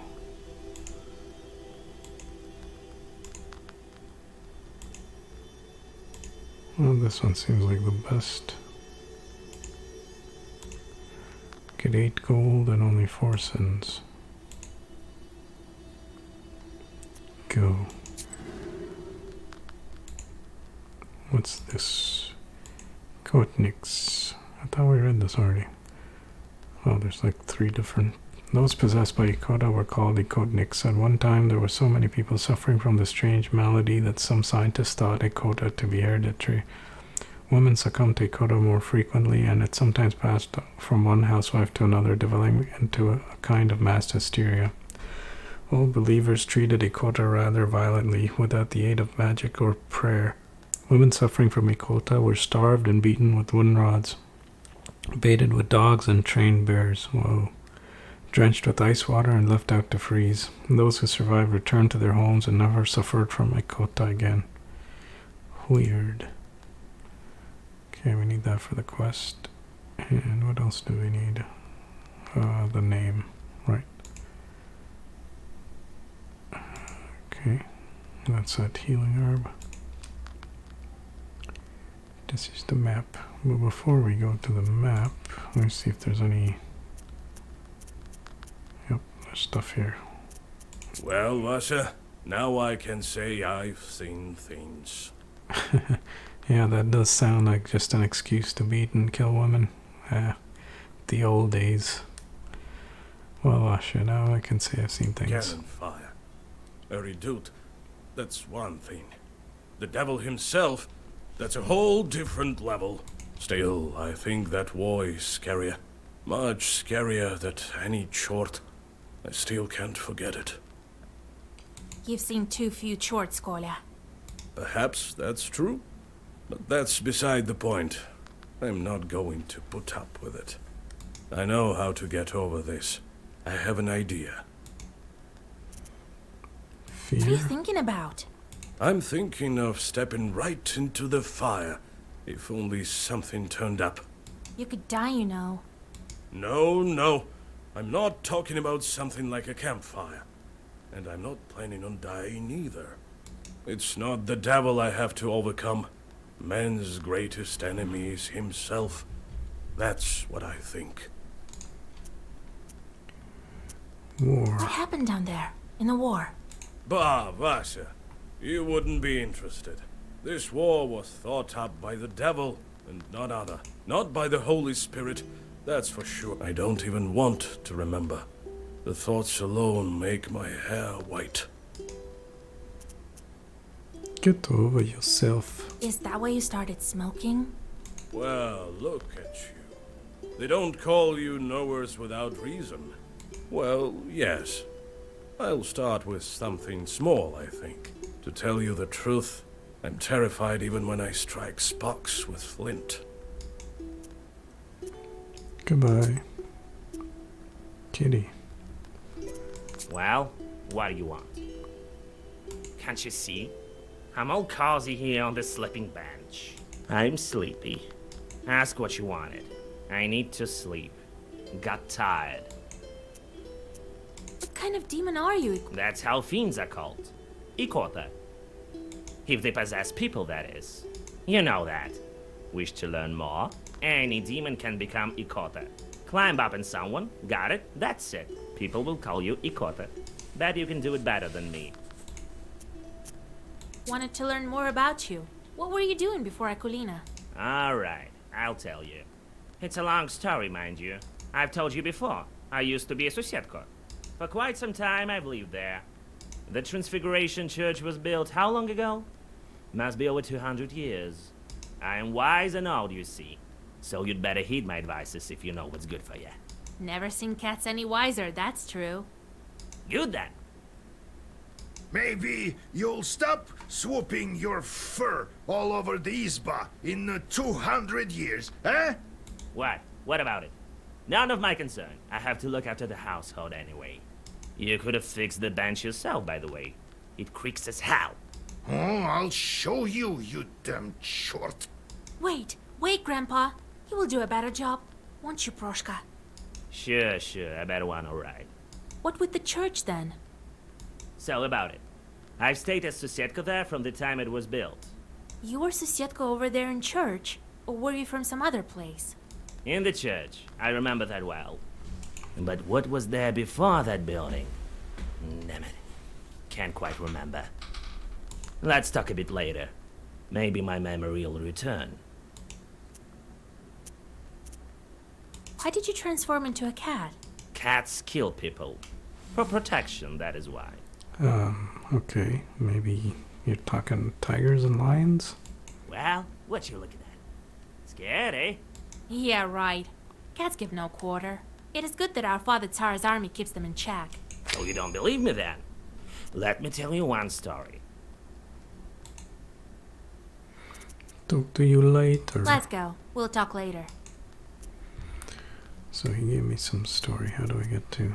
S1: Well, this one seems like the best. Get 8 gold and only 4 sins. Go. What's this? Kotniks. I thought we read this already. Oh, there's like 3 different... Those possessed by Ikota were called Ikotniks. At one time, there were so many people suffering from the strange malady that some scientists thought Ikota to be hereditary. Women succumbed to Ikota more frequently, and it sometimes passed from one housewife to another, developing into a kind of mass hysteria. Old believers treated Ikota rather violently, without the aid of magic or prayer. Women suffering from Ikota were starved and beaten with wooden rods, baited with dogs and trained bears. Whoa. Drenched with ice water and left out to freeze. Those who survived returned to their homes and never suffered from Ikota again. Weird. Okay, we need that for the quest. And what else do we need? The name. Right. Okay. That's that healing herb. This is the map. But before we go to the map, let's see if there's any... Yep, there's stuff here.
S4: Well, Vasha, now I can say I've seen things.
S1: Yeah, that does sound like just an excuse to beat and kill women. The old days. Well, Vasha, now I can say I've seen things.
S4: Cannon fire. A redoute. That's one thing. The devil himself, that's a whole different level. Still, I think that war is scarier. Much scarier than any chort. I still can't forget it.
S3: You've seen too few chorts, Kolya.
S4: Perhaps that's true, but that's beside the point. I'm not going to put up with it. I know how to get over this. I have an idea.
S3: What are you
S1: Fear?
S3: thinking about?
S4: I'm thinking of stepping right into the fire, if only something turned up.
S3: You could die, you know.
S4: No. I'm not talking about something like a campfire. And I'm not planning on dying either. It's not the devil I have to overcome. Man's greatest enemy is himself. That's what I think.
S1: War.
S3: What happened down there, in the war?
S4: Bah, Vasha, you wouldn't be interested. This war was thought up by the devil, and none other. Not by the Holy Spirit, that's for sure. I don't even want to remember. The thoughts alone make my hair white.
S1: Get over yourself.
S3: Is that why you started smoking?
S4: Well, look at you. They don't call you knowers without reason. Well, yes. I'll start with something small, I think. To tell you the truth, I'm terrified even when I strike sparks with flint.
S1: Goodbye. Kitty.
S11: Well, what do you want? Can't you see? I'm all cozy here on the sleeping bench. I'm sleepy. Ask what you wanted. I need to sleep. Got tired.
S3: What kind of demon are you?
S11: That's how fiends are called. Ikota. If they possess people, that is. You know that. Wish to learn more? Any demon can become Ikota. Climb up in someone, got it? That's it. People will call you Ikota. Bet you can do it better than me.
S3: Wanted to learn more about you. What were you doing before Akulina?
S11: Alright, I'll tell you. It's a long story, mind you. I've told you before. I used to be a Susietko. For quite some time, I've lived there. The Transfiguration Church was built how long ago? Must be over 200 years. I am wise and old, you see. So you'd better heed my advices if you know what's good for you.
S3: Never seen cats any wiser, that's true.
S11: Good then.
S2: Maybe you'll stop swooping your fur all over the Izba in 200 years, eh?
S11: What? What about it? None of my concern. I have to look after the household anyway. You could have fixed the bench yourself, by the way. It creaks as hell.
S2: Oh, I'll show you, you damn short.
S3: Wait, Grandpa. He will do a better job. Won't you, Proshka?
S11: Sure, I better one alright.
S3: What with the church, then?
S11: So about it. I've stayed as Susietko there from the time it was built.
S3: You were Susietko over there in church? Or were you from some other place?
S11: In the church. I remember that well. But what was there before that building? Damn it. Can't quite remember. Let's talk a bit later. Maybe my memory will return.
S3: Why did you transform into a cat?
S11: Cats kill people. For protection, that is why.
S1: Okay. Maybe you're talking tigers and lions?
S11: Well, what you looking at? Scared, eh?
S3: Yeah, right. Cats give no quarter. It is good that our father Tsar's army keeps them in check.
S11: So you don't believe me then? Let me tell you one story.
S1: Talk to you later.
S3: Let's go. We'll talk later.
S1: So he gave me some story. How do I get to?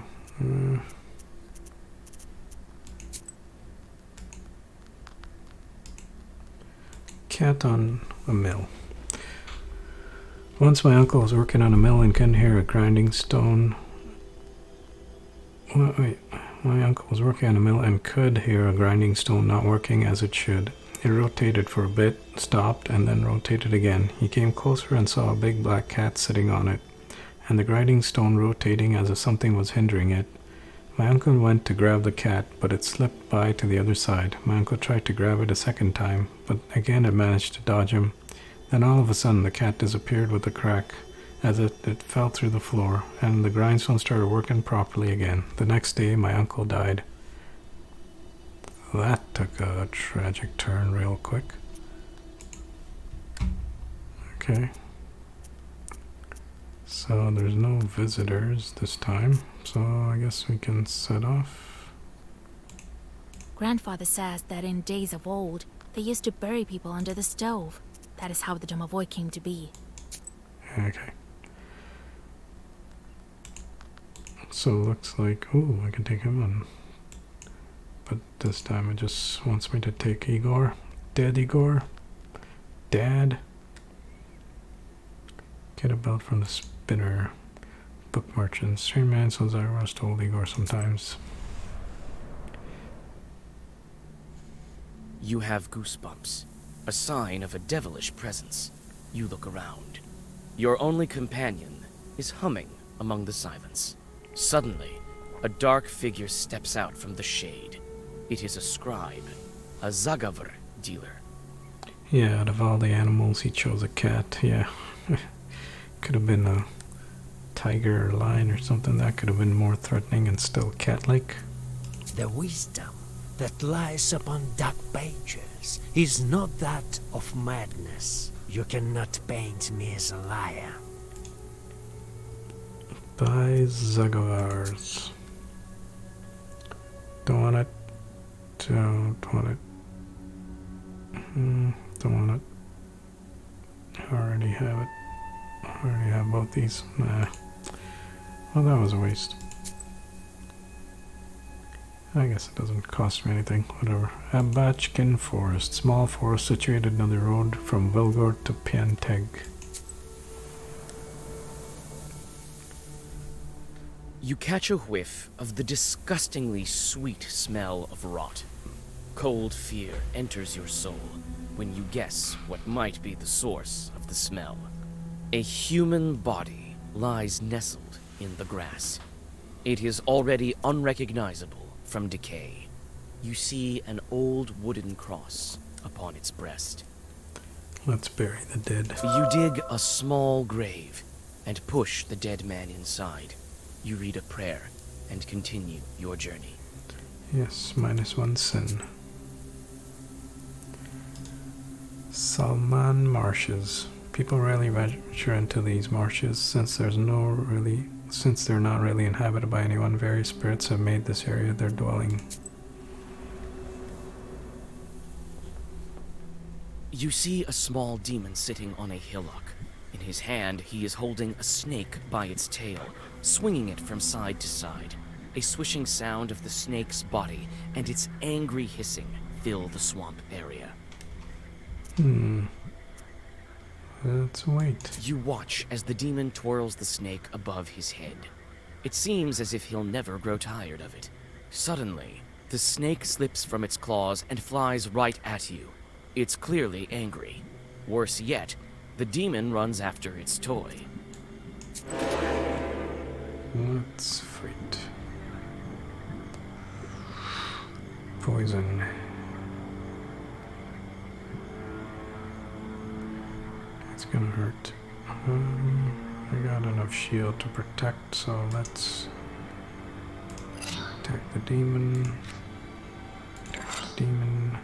S1: Cat on a mill. Once my uncle was working on a mill and couldn't hear a grinding stone. Wait. My uncle was working on a mill and could hear a grinding stone not working as it should. It rotated for a bit, stopped, and then rotated again. He came closer and saw a big black cat sitting on it, and the grinding stone rotating as if something was hindering it. My uncle went to grab the cat, but it slipped by to the other side. My uncle tried to grab it a second time, but again it managed to dodge him. Then all of a sudden the cat disappeared with a crack, as if it fell through the floor, and the grindstone started working properly again. The next day my uncle died. That took a tragic turn real quick. Okay. So there's no visitors this time, so I guess we can set off.
S3: Grandfather says that in days of old, they used to bury people under the stove. That is how the Domovoy came to be.
S1: Okay. So looks like, ooh, I can take him on. But this time it just wants me to take Igor. Dead Igor. Dad. Get a belt from the spinner. Book merchant. Strange man sells arrows to old Igor sometimes.
S6: You have goosebumps, a sign of a devilish presence. You look around. Your only companion is humming among the silence. Suddenly, a dark figure steps out from the shade. It is a scribe, a Zagavr dealer.
S1: Yeah, out of all the animals, he chose a cat. Yeah. Could have been a tiger or lion or something. That could have been more threatening and still cat-like.
S7: The wisdom that lies upon dark pages is not that of madness. You cannot paint me as a liar.
S1: By Zagavars. Don't want it. Don't want it. Don't want it. I already have it. I already have both these. Nah. Well, that was a waste. I guess it doesn't cost me anything. Whatever. Abachkin Forest. Small forest situated on the road from Velgord to Pianteg.
S6: You catch a whiff of the disgustingly sweet smell of rot. Cold fear enters your soul when you guess what might be the source of the smell. A human body lies nestled in the grass. It is already unrecognizable from decay. You see an old wooden cross upon its breast.
S1: Let's bury the dead.
S6: You dig a small grave and push the dead man inside. You read a prayer and continue your journey.
S1: Yes, -1 sin. Salman Marshes. People rarely venture into these marshes since they're not really inhabited by anyone. Various spirits have made this area their dwelling.
S6: You see a small demon sitting on a hillock. In his hand, he is holding a snake by its tail, swinging it from side to side. A swishing sound of the snake's body and its angry hissing fill the swamp area.
S1: Let's wait.
S6: You watch as the demon twirls the snake above his head. It seems as if he'll never grow tired of it. Suddenly, the snake slips from its claws and flies right at you. It's clearly angry. Worse yet, the demon runs after its toy.
S1: Let's fight. Poison. It's gonna hurt. I got enough shield to protect, so let's attack the demon. Attack the demon.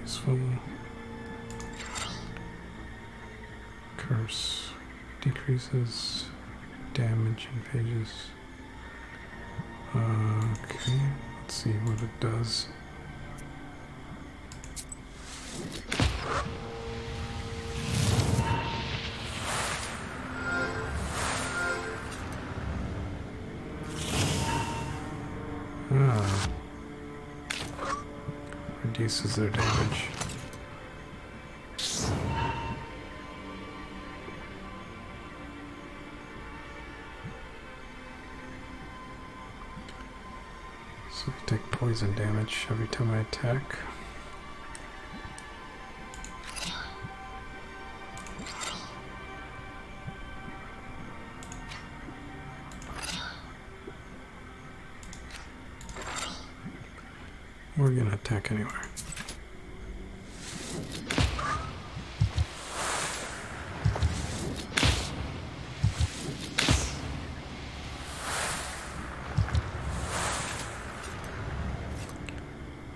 S1: Useful. Curse decreases damage in pages. Okay, let's see what it does. Reduces their damage. So I take poison damage every time I attack. We're gonna attack anywhere.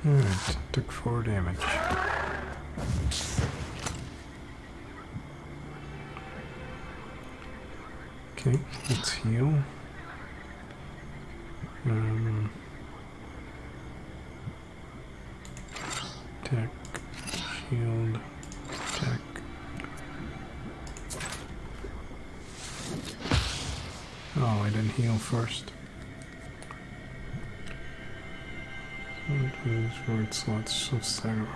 S1: Alright, took 4 damage. Okay, let's heal. Attack, shield, attack. Oh, I didn't heal first. Word slots of Sagar.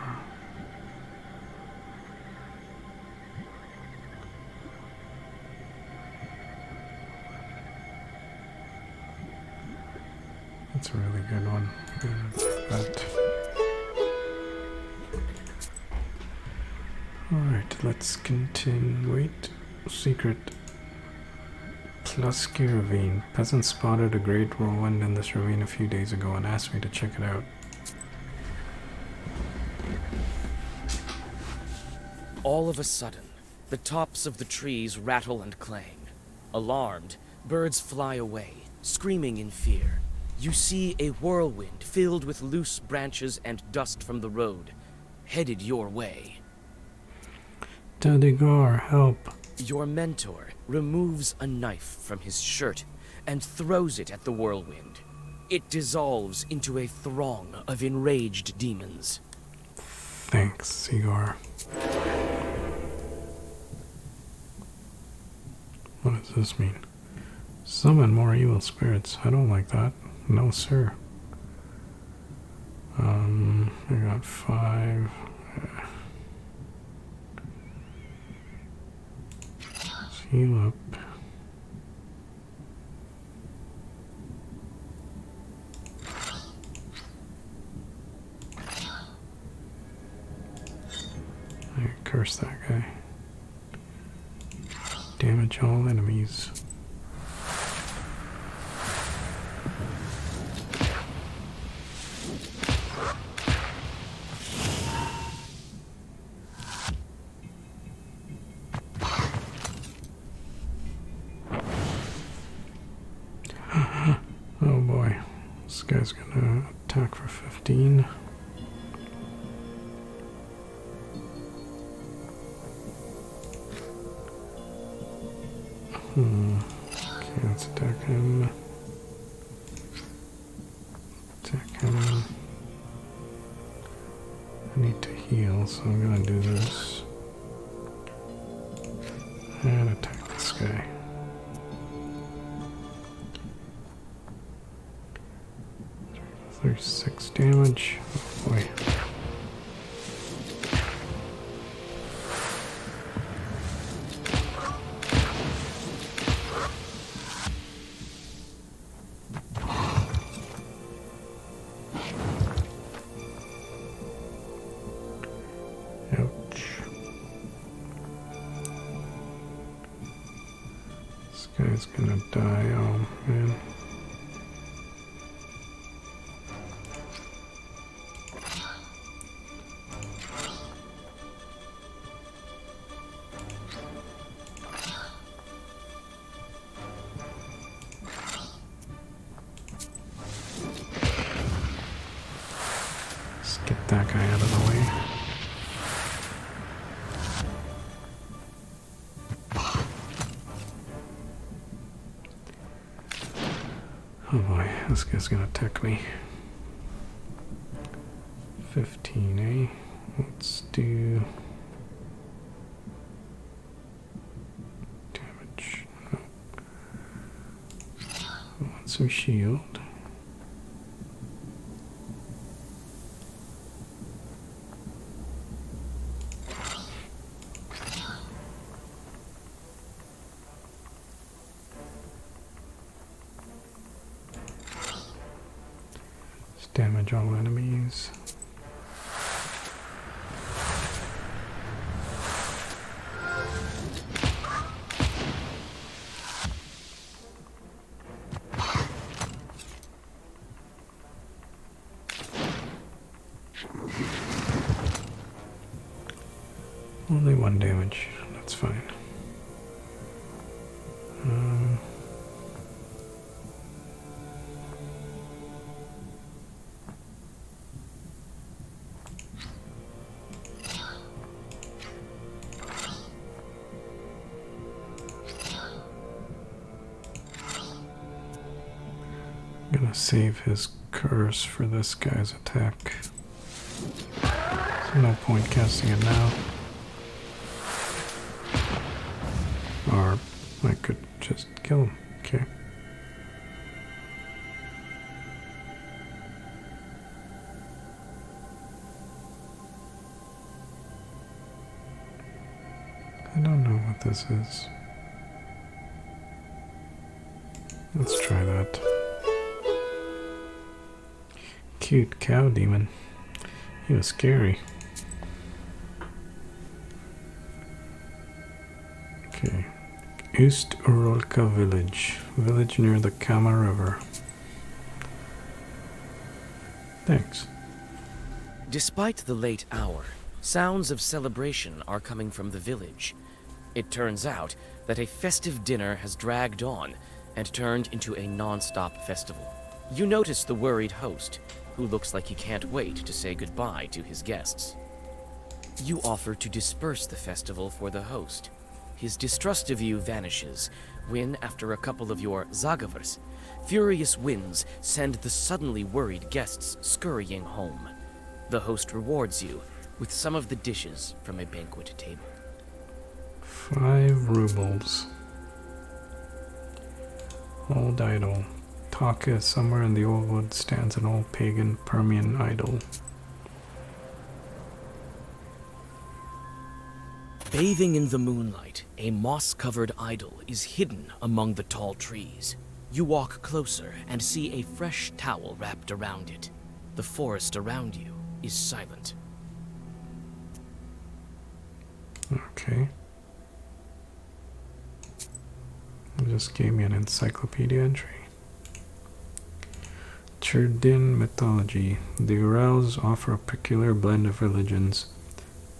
S1: That's a really good one. But alright, let's continue. Wait. Secret Lusky Ravine. Peasants spotted a great whirlwind in this ravine a few days ago and asked me to check it out.
S6: All of a sudden, the tops of the trees rattle and clang. Alarmed, birds fly away, screaming in fear. You see a whirlwind filled with loose branches and dust from the road, headed your way.
S1: Tadigar, help!
S6: Your mentor removes a knife from his shirt and throws it at the whirlwind. It dissolves into a throng of enraged demons.
S1: Thanks, Sigar. What does this mean? Summon more evil spirits. I don't like that. No, sir. I got 5. Let's heal up. I curse that guy. Damage all enemies. Oh boy, this guy's gonna attack for 15. Okay, let's attack him. Attack him. I need to heal, so I'm gonna do this. And attack this guy. There's 6 damage. Oh boy. Ouch. This guy's gonna die. Oh man. Let's get that guy out of the way. Oh boy, this guy's gonna attack me. 15, eh? Let's do damage. No. I want some shield. Damage all enemies. Only 1 damage. That's fine. I'm gonna save his curse for this guy's attack. There's no point casting it now. Or I could just kill him. Okay. I don't know what this is. Let's try that. Cute cow demon. He was scary. Okay. Ust Urolka village near the Kama River. Thanks.
S6: Despite the late hour, sounds of celebration are coming from the village. It turns out that a festive dinner has dragged on and turned into a non-stop festival. You notice the worried host, who looks like he can't wait to say goodbye to his guests. You offer to disperse the festival for the host. His distrust of you vanishes when, after a couple of your zagavers, furious winds send the suddenly worried guests scurrying home. The host rewards you with some of the dishes from a banquet table.
S1: 5 rubles. Old idol. Taka, somewhere in the old woods, stands an old pagan Permian idol.
S6: Bathing in the moonlight, a moss-covered idol is hidden among the tall trees. You walk closer and see a fresh towel wrapped around it. The forest around you is silent.
S1: Okay. It just gave me an encyclopedia entry. Cherdyn mythology. The Urals offer a peculiar blend of religions.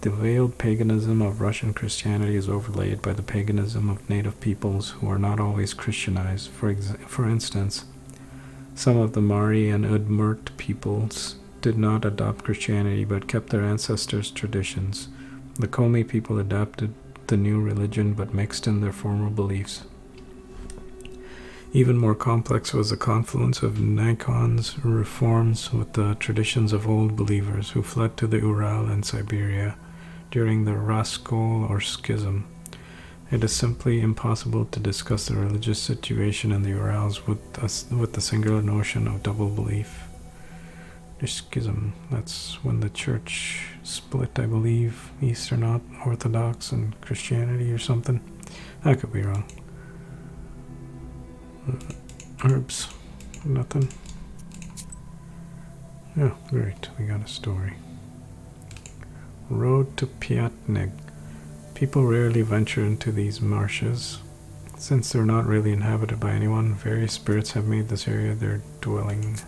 S1: The veiled paganism of Russian Christianity is overlaid by the paganism of native peoples who are not always Christianized. For instance, some of the Mari and Udmurt peoples did not adopt Christianity but kept their ancestors' traditions. The Komi people adopted the new religion but mixed in their former beliefs. Even more complex was the confluence of Nikon's reforms with the traditions of old believers who fled to the Ural and Siberia during the Raskol or Schism. It is simply impossible to discuss the religious situation in the Urals with the singular notion of double belief. The Schism, that's when the church split, I believe, Eastern Orthodox and Christianity or something. I could be wrong. Herbs. Nothing. Yeah, great. We got a story. Road to Piatnig. People rarely venture into these marshes. Since they're not really inhabited by anyone, various spirits have made this area their dwelling.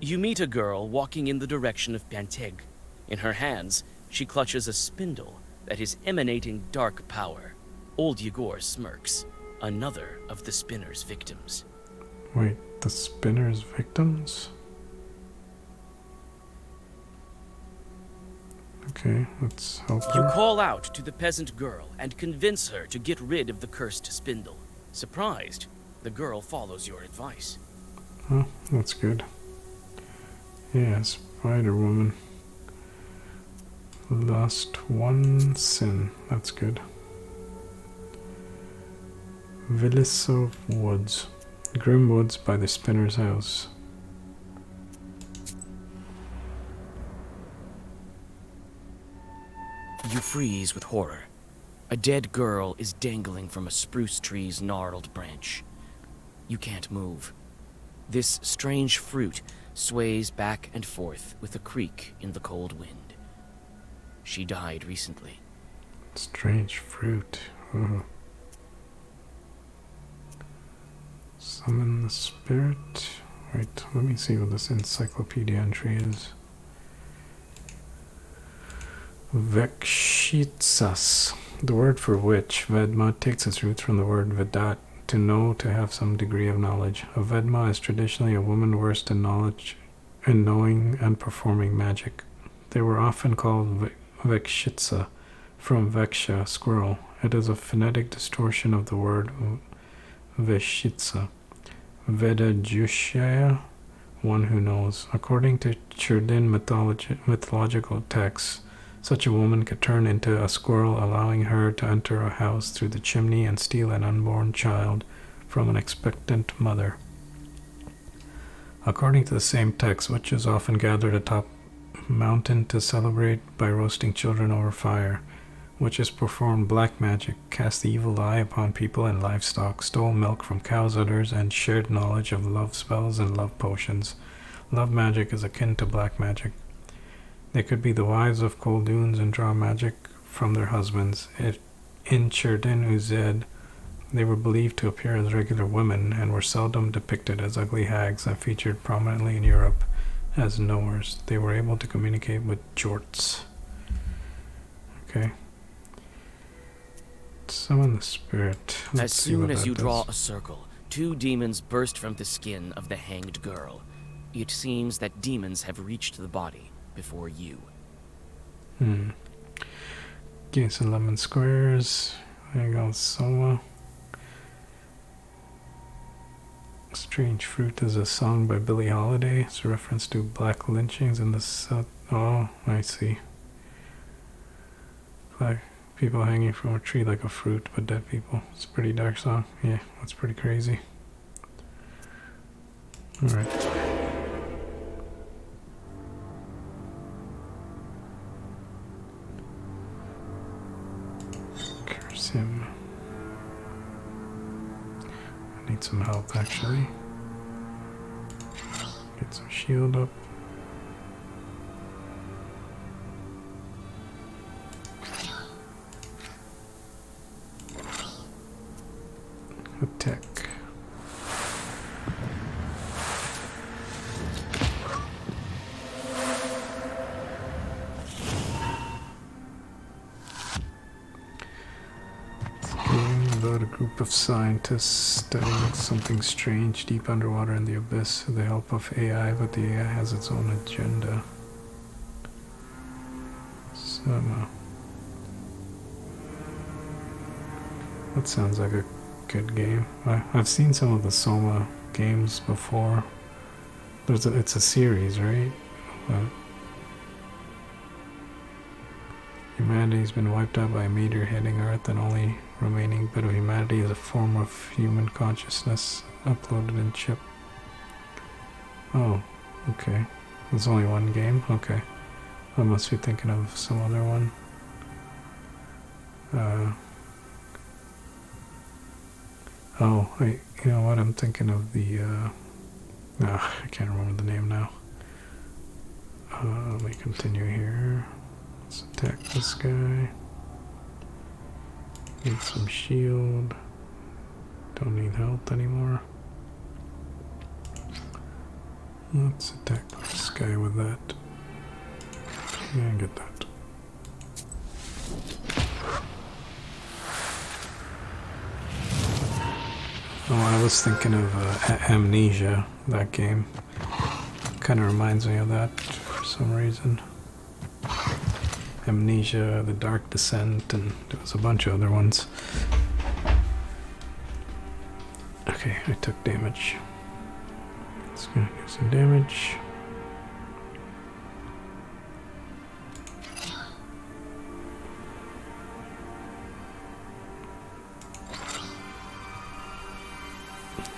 S6: You meet a girl walking in the direction of Piatnig. In her hands, she clutches a spindle that is emanating dark power. Old Yegor smirks, another of the spinner's victims.
S1: Wait, the spinner's victims? Okay, let's help her.
S6: You call out to the peasant girl and convince her to get rid of the cursed spindle. Surprised, the girl follows your advice.
S1: Oh, that's good. Yeah, Spider Woman. Lost one sin. That's good. Villisov Woods. Grim woods by the spinner's house.
S6: You freeze with horror. A dead girl is dangling from a spruce tree's gnarled branch. You can't move. This strange fruit sways back and forth with a creak in the cold wind. She died recently.
S1: Strange fruit. Oh. Summon the spirit. Wait, let me see what this encyclopedia entry is. Vekshitsas. The word for witch, Vedma, takes its roots from the word Vedat, to know, to have some degree of knowledge. A Vedma is traditionally a woman versed in knowledge, in knowing and performing magic. They were often called Vekshitsa, from Veksha, squirrel. It is a phonetic distortion of the word Veshitsa. Vedajushya, one who knows. According to Cherdyn mythological texts, such a woman could turn into a squirrel, allowing her to enter a house through the chimney and steal an unborn child from an expectant mother. According to the same text, witches often gathered atop a mountain to celebrate by roasting children over fire. Witches performed black magic, cast the evil eye upon people and livestock, stole milk from cows' udders, and shared knowledge of love spells and love potions. Love magic is akin to black magic. They could be the wives of Kolduns and draw magic from their husbands. In Cherdin Uzed, they were believed to appear as regular women and were seldom depicted as ugly hags and featured prominently in Europe as knowers. They were able to communicate with jorts. Okay. Summon the spirit.
S6: As soon as you draw a circle, 2 demons burst from the skin of the hanged girl. It seems that demons have reached the body before you.
S1: Gain some lemon squares. There you go, Soma. Strange Fruit is a song by Billie Holiday. It's a reference to black lynchings in the South. Oh, I see. Like people hanging from a tree like a fruit, but dead people. It's a pretty dark song. Yeah, that's pretty crazy. Alright. Curse him. I need some help actually. Get some shield up. Attack. About a group of scientists studying something strange deep underwater in the abyss with the help of AI, but the AI has its own agenda. Soma. That sounds like a good game. I've seen some of the Soma games before. It's a series, right? Humanity's been wiped out by a meteor hitting Earth, and only remaining bit of humanity is a form of human consciousness uploaded in chip. Oh, okay. There's only one game? Okay. I must be thinking of some other one. You know what? I'm thinking of the, I can't remember the name now. Let me continue here. Let's attack this guy. Need some shield. Don't need health anymore. Let's attack this guy with that. Yeah, get that. Oh, I was thinking of Amnesia, that game. Kind of reminds me of that for some reason. Amnesia, The Dark Descent, and there was a bunch of other ones. Okay, I took damage. It's gonna do some damage.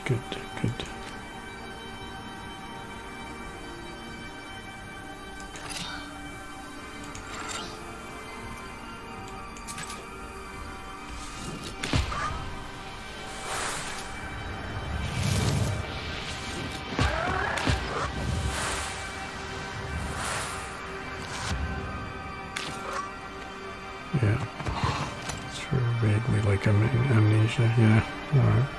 S1: Good, good. Yeah, it's vaguely like Amnesia, yeah, alright.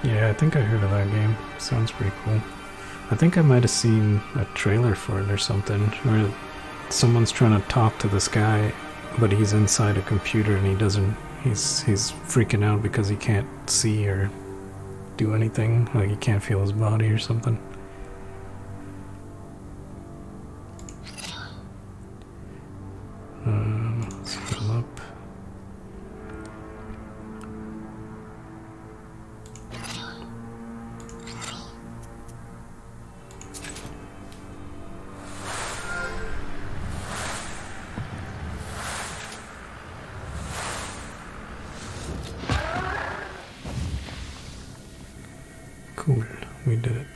S1: Yeah, I think I heard of that game. Sounds pretty cool. I think I might have seen a trailer for it or something, where someone's trying to talk to this guy, but he's inside a computer and he's freaking out because he can't see or do anything, like he can't feel his body or something. Let's heal up. Cool, we did it.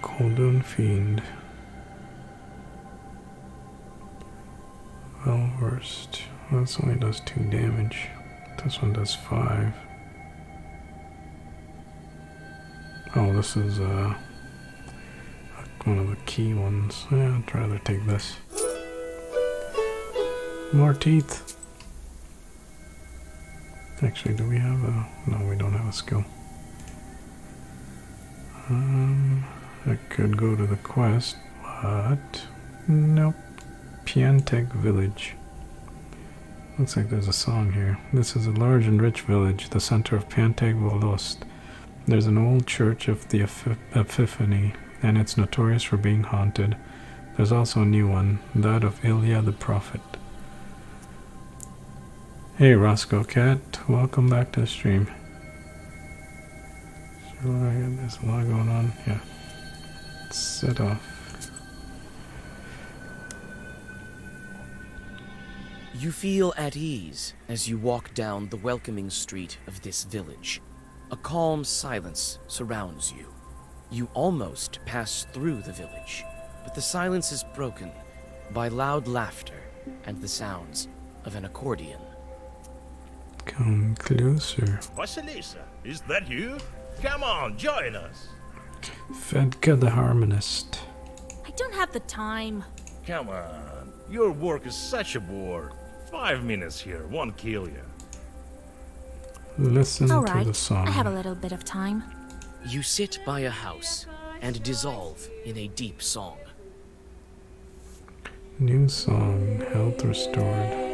S1: Coldon Fiend. Well versed. Well, this only does 2 damage. This one does 5. Oh, this is one of the key ones. Yeah, I'd rather take this. More teeth. Actually, do we have a... No, we don't have a skill. I could go to the quest, but... Nope. Pianteg Village. Looks like there's a song here. This is a large and rich village, the center of Pianteg Volost. There's an old church of the Epiphany, and it's notorious for being haunted. There's also a new one, that of Ilya the Prophet. Hey Roscoe Cat, welcome back to the stream. Sure, there's a lot going on. Yeah. Let's set off.
S6: You feel at ease as you walk down the welcoming street of this village. A calm silence surrounds you. You almost pass through the village, but the silence is broken by loud laughter and the sounds of an accordion.
S1: Come closer.
S12: Vasilisa, is that you? Come on, join us.
S1: Fedka the Harmonist.
S3: I don't have the time.
S12: Come on, your work is such a bore. 5 minutes here won't kill you.
S1: Listen
S3: All
S1: to
S3: right,
S1: the song.
S3: I have a little bit of time.
S6: You sit by a house and dissolve in a deep song.
S1: New song, health restored.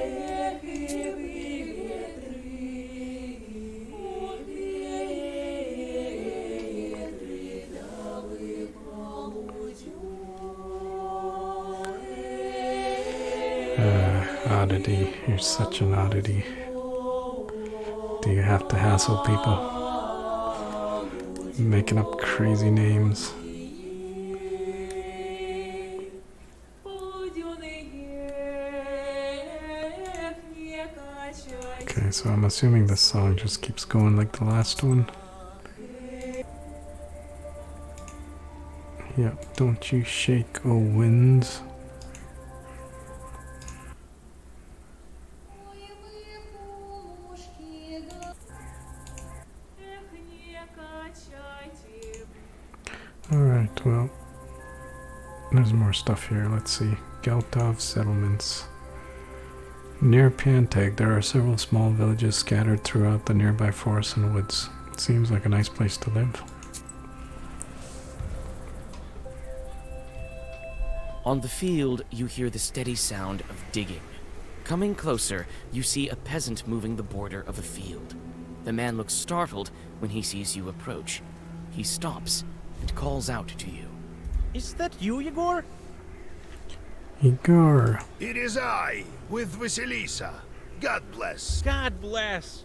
S1: Oddity, you're such an oddity. Do you have to hassle people? Making up crazy names. Okay, so I'm assuming this song just keeps going like the last one. Yep, don't you shake, O winds. Alright, well, there's more stuff here. Let's see. Geltov settlements. Near Pianteg, there are several small villages scattered throughout the nearby forests and woods. It seems like a nice place to live.
S6: On the field, you hear the steady sound of digging. Coming closer, you see a peasant moving the border of a field. The man looks startled when he sees you approach. He stops and calls out to you.
S12: Is that you, Igor?
S1: Igor.
S2: It is I, with Vasilisa. God bless.
S12: God bless.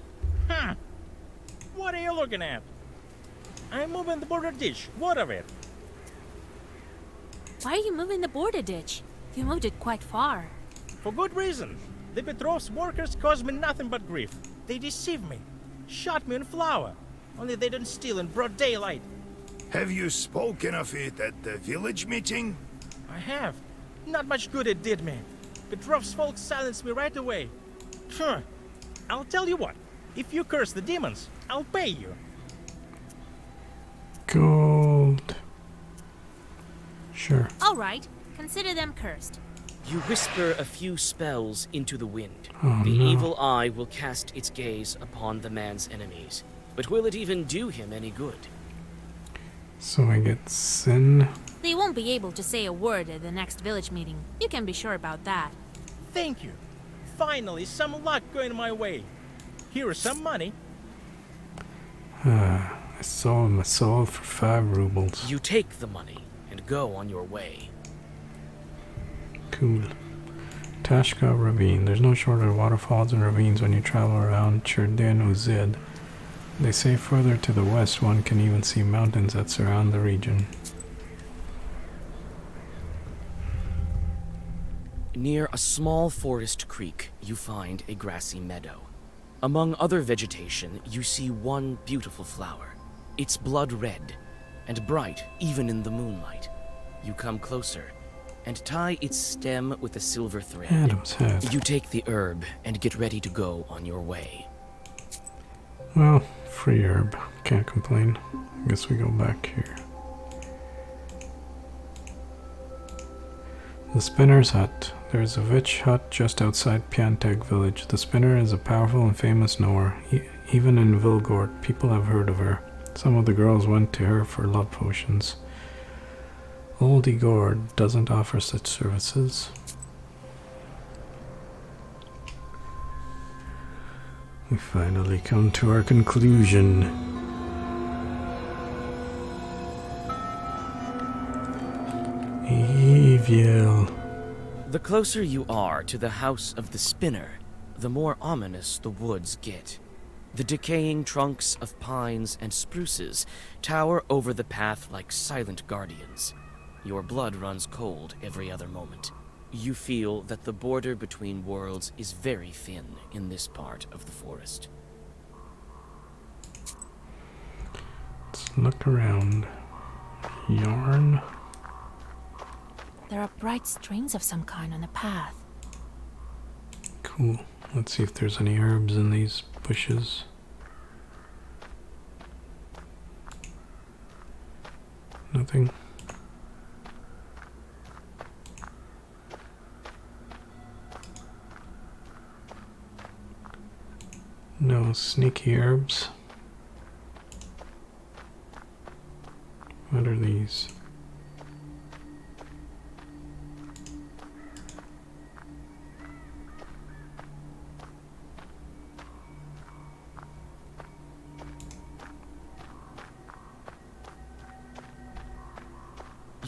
S12: What are you looking at? I'm moving the border ditch. What of it?
S3: Why are you moving the border ditch? You moved it quite far.
S12: For good reason. The Petrov's workers caused me nothing but grief. They deceived me. Shot me on flour. Only they didn't steal in broad daylight.
S2: Have you spoken of it at the village meeting?
S12: I have. Not much good it did me. Petrov's folks silenced me right away. I'll tell you what. If you curse the demons, I'll pay you.
S1: Gold. Sure.
S3: All right, consider them cursed.
S6: You whisper a few spells into the wind.
S1: Oh,
S6: The
S1: no.
S6: evil eye will cast its gaze upon the man's enemies. But will it even do him any good?
S1: So I get sin.
S3: They won't be able to say a word at the next village meeting. You can be sure about that.
S12: Thank you. Finally, some luck going my way. Here is some money.
S1: I sold my soul for 5 rubles.
S6: You take the money and go on your way.
S1: Cool. Tashka Ravine. There's no shortage of waterfalls and ravines when you travel around Cherdin Uzid. They say further to the west one can even see mountains that surround the region.
S6: Near a small forest creek, you find a grassy meadow. Among other vegetation, you see one beautiful flower. It's blood red and bright even in the moonlight. You come closer and tie its stem with a silver thread.
S1: Adam's head.
S6: You take the herb and get ready to go on your way.
S1: Well, free herb. Can't complain. Guess we go back here. The Spinner's Hut. There's a witch hut just outside Pianteg village. The Spinner is a powerful and famous knower. Even in Vilgort, people have heard of her. Some of the girls went to her for love potions. Old Igor doesn't offer such services. We finally come to our conclusion. Evil.
S6: The closer you are to the House of the Spinner, the more ominous the woods get. The decaying trunks of pines and spruces tower over the path like silent guardians. Your blood runs cold every other moment. You feel that the border between worlds is very thin in this part of the forest.
S1: Let's look around. Yarn.
S3: There are bright strings of some kind on the path.
S1: Cool. Let's see if there's any herbs in these bushes. Nothing. No sneaky herbs. What are these?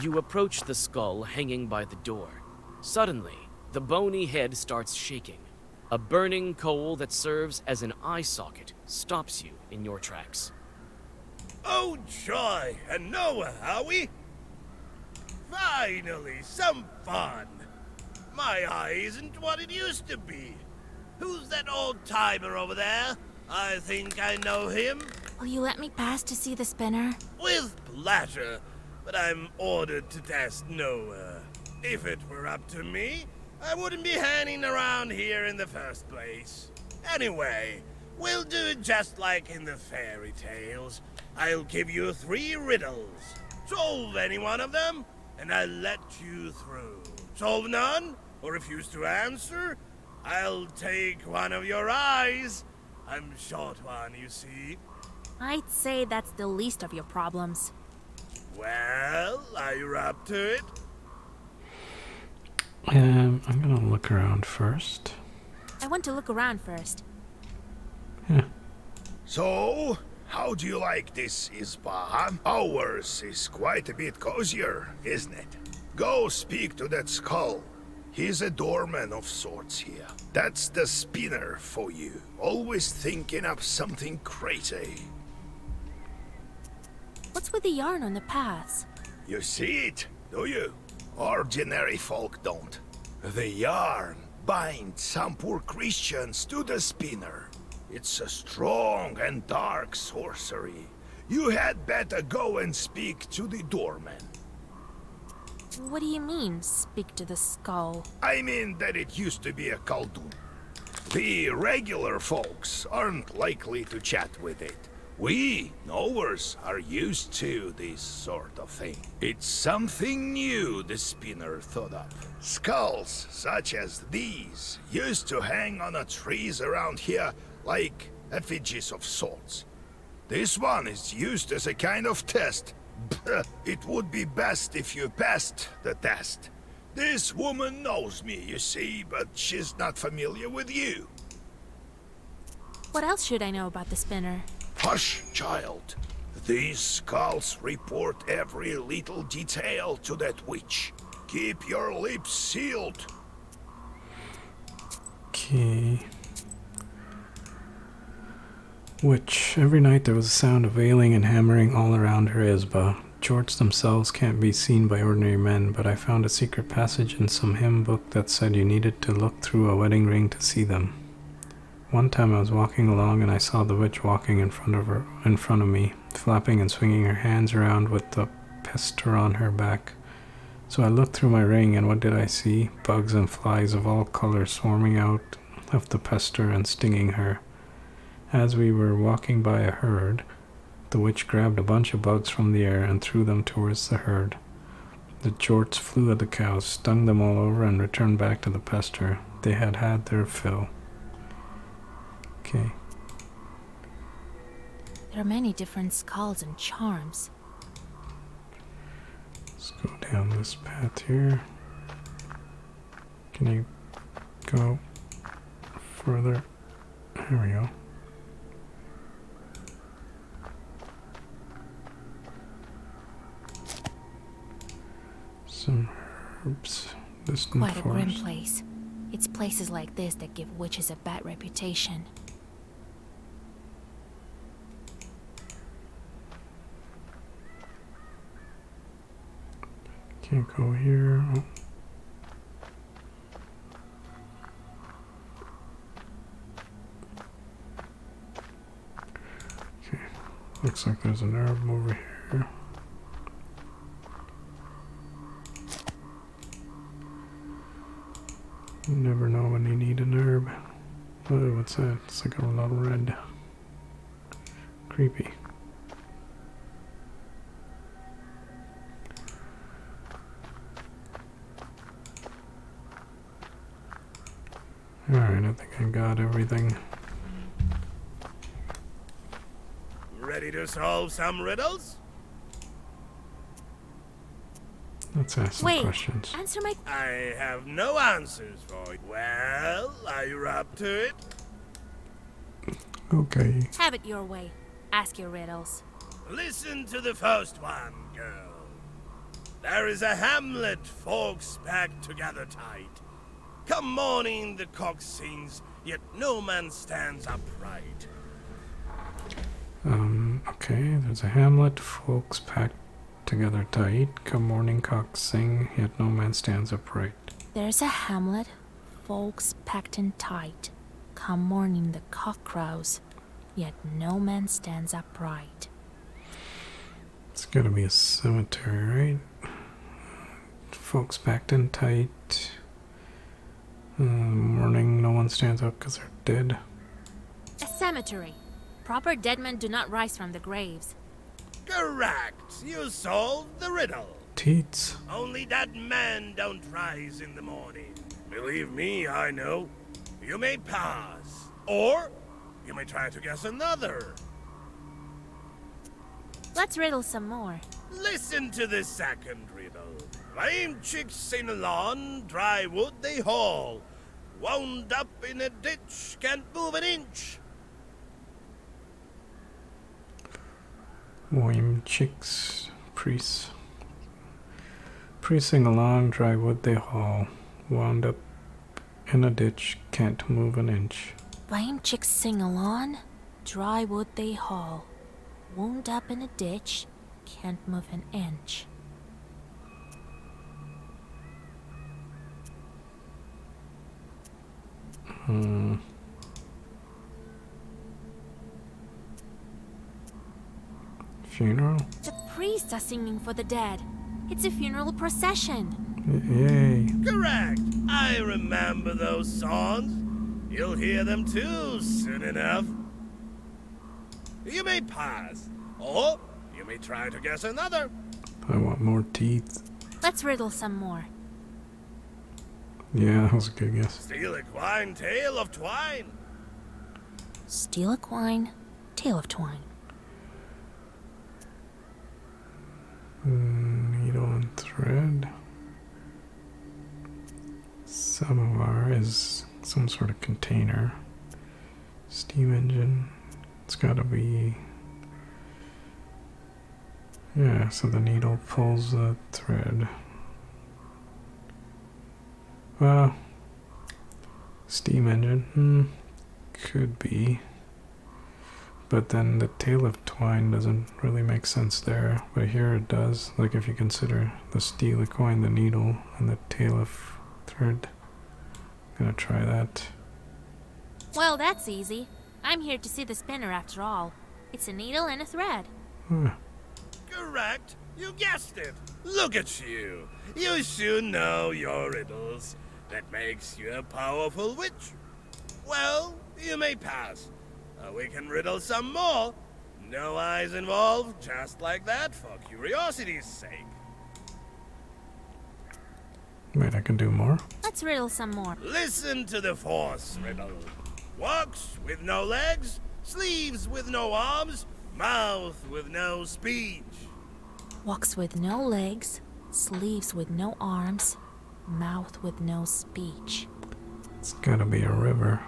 S6: You approach the skull hanging by the door. Suddenly, the bony head starts shaking. A burning coal that serves as an eye socket stops you in your tracks.
S4: Oh joy! And Noah, are we? Finally, some fun! My eye isn't what it used to be. Who's that old timer over there? I think I know him.
S3: Will you let me pass to see the Spinner?
S4: With pleasure, but I'm ordered to test Noah. If it were up to me, I wouldn't be hanging around here in the first place. Anyway, we'll do it just like in the fairy tales. I'll give you 3 riddles. Solve any one of them, and I'll let you through. Solve none, or refuse to answer, I'll take one of your eyes. I'm short one, you see.
S3: I'd say that's the least of your problems.
S4: Well, are you up to it?
S1: I'm gonna look around first.
S3: I want to look around first.
S1: Yeah.
S2: So, how do you like this Isba? Ours is quite a bit cozier, isn't it? Go speak to that skull. He's a doorman of sorts here. That's the Spinner for you. Always thinking up something crazy.
S3: What's with the yarn on the paths?
S2: You see it, do you? Ordinary folk don't. The yarn binds some poor Christians to the Spinner. It's a strong and dark sorcery. You had better go and speak to the doorman.
S3: What do you mean, speak to the skull?
S2: I mean that it used to be a Khaldun. The regular folks aren't likely to chat with it. We, knowers, are used to this sort of thing. It's something new the Spinner thought up. Skulls such as these used to hang on the trees around here like effigies of sorts. This one is used as a kind of test. It would be best if you passed the test. This woman knows me, you see, but she's not familiar with you.
S3: What else should I know about the Spinner?
S2: Hush, child. These skulls report every little detail to that witch. Keep your lips sealed.
S1: Okay. Witch. Every night there was a sound of wailing and hammering all around her Isba. Jorts themselves can't be seen by ordinary men, but I found a secret passage in some hymn book that said you needed to look through a wedding ring to see them. One time I was walking along and I saw the witch walking in front of me, flapping and swinging her hands around with the pester on her back. So I looked through my ring, and what did I see? Bugs and flies of all colors swarming out of the pester and stinging her. As we were walking by a herd, the witch grabbed a bunch of bugs from the air and threw them towards the herd. The jorts flew at the cows, stung them all over, and returned back to the pester. They had had their fill. Okay.
S3: There are many different skulls and charms.
S1: Let's go down this path here. Can you go further? There we go. Some herbs. Distant
S3: Quite a grim
S1: forest.
S3: place. It's places like this that give witches a bad reputation.
S1: Can't go here. Oh. Okay. Looks like there's an herb over here. You never know when you need an herb. Oh, what's that? It's like a little red. Creepy. Alright, I think I got everything.
S4: Ready to solve some riddles?
S1: Let's ask some
S3: Wait,
S1: questions.
S3: answer my...
S4: I have no answers for you. Well, are you up to it?
S1: Okay.
S3: Have it your way. Ask your riddles.
S4: Listen to the first one, girl. There is a hamlet, folks packed together tight. Come morning the cock sings, yet no man stands upright.
S1: Okay, there's a hamlet, folks packed together tight. Come morning cocks sing, yet no man stands upright.
S3: There's a hamlet, folks packed in tight. Come morning the cock crows, yet no man stands upright.
S1: It's gotta be a cemetery, right? Folks packed in tight. Morning, no one stands up because they're dead.
S3: A cemetery. Proper dead men do not rise from the graves.
S4: Correct. You solved the riddle.
S1: Teats.
S4: Only that men don't rise in the morning. Believe me, I know. You may pass. Or you may try to guess another.
S3: Let's riddle some more.
S4: Listen to the second riddle. Lame chicks in a lawn, dry wood they haul. Wound up in a ditch, can't move an inch.
S1: Lame chicks, priests. Priests sing along, dry wood they haul. Wound up in a ditch, can't move an inch.
S3: Lame chicks sing along, dry wood they haul. Wound up in a ditch, can't move an inch.
S1: Funeral?
S3: The priests are singing for the dead. It's a funeral procession.
S1: Yay.
S4: Correct. I remember those songs. You'll hear them too soon enough. You may pass, or you may try to guess another.
S1: I want more teeth.
S3: Let's riddle some more.
S1: Yeah, that was a good guess.
S4: Steal a quine, tale of twine.
S3: Steal a quine, tale of twine.
S1: Needle and thread. Samovar is some sort of container. Steam engine. It's gotta be... Yeah, so the needle pulls the thread. Well, steam engine. Could be. But then the tail of twine doesn't really make sense there. But here it does. Like if you consider the steel of coin, the needle, and the tail of thread. Gonna try that.
S3: Well, that's easy. I'm here to see the spinner after all. It's a needle and a thread.
S1: Huh.
S4: Correct. You guessed it. Look at you. You should know your riddles. That makes you a powerful witch. Well, you may pass. We can riddle some more. No eyes involved, just like that, for curiosity's sake.
S1: Wait, I can do more?
S3: Let's riddle some more.
S4: Listen to the fourth riddle. Walks with no legs, sleeves with no arms, mouth with no speech.
S3: Walks with no legs, sleeves with no arms, mouth with no speech.
S1: It's gotta be a river.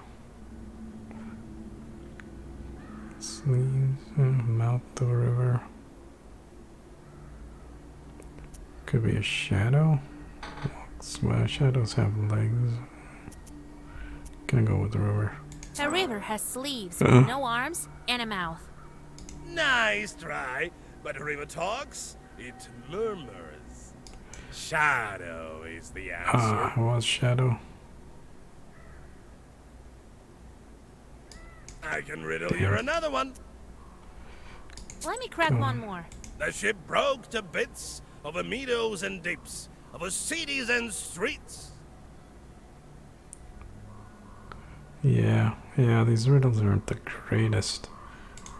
S1: Sleeves, mouth of a river. Could be a shadow. Walks, well, shadows have legs. Gonna go with the river.
S3: A river has sleeves with no arms and a mouth.
S4: Nice try, but a river talks, it murmurs. Shadow is the answer.
S1: It was shadow.
S4: I can riddle you another one.
S3: Let me crack one more.
S4: The ship broke to bits over meadows and deeps, over cities and streets.
S1: Yeah, these riddles aren't the greatest.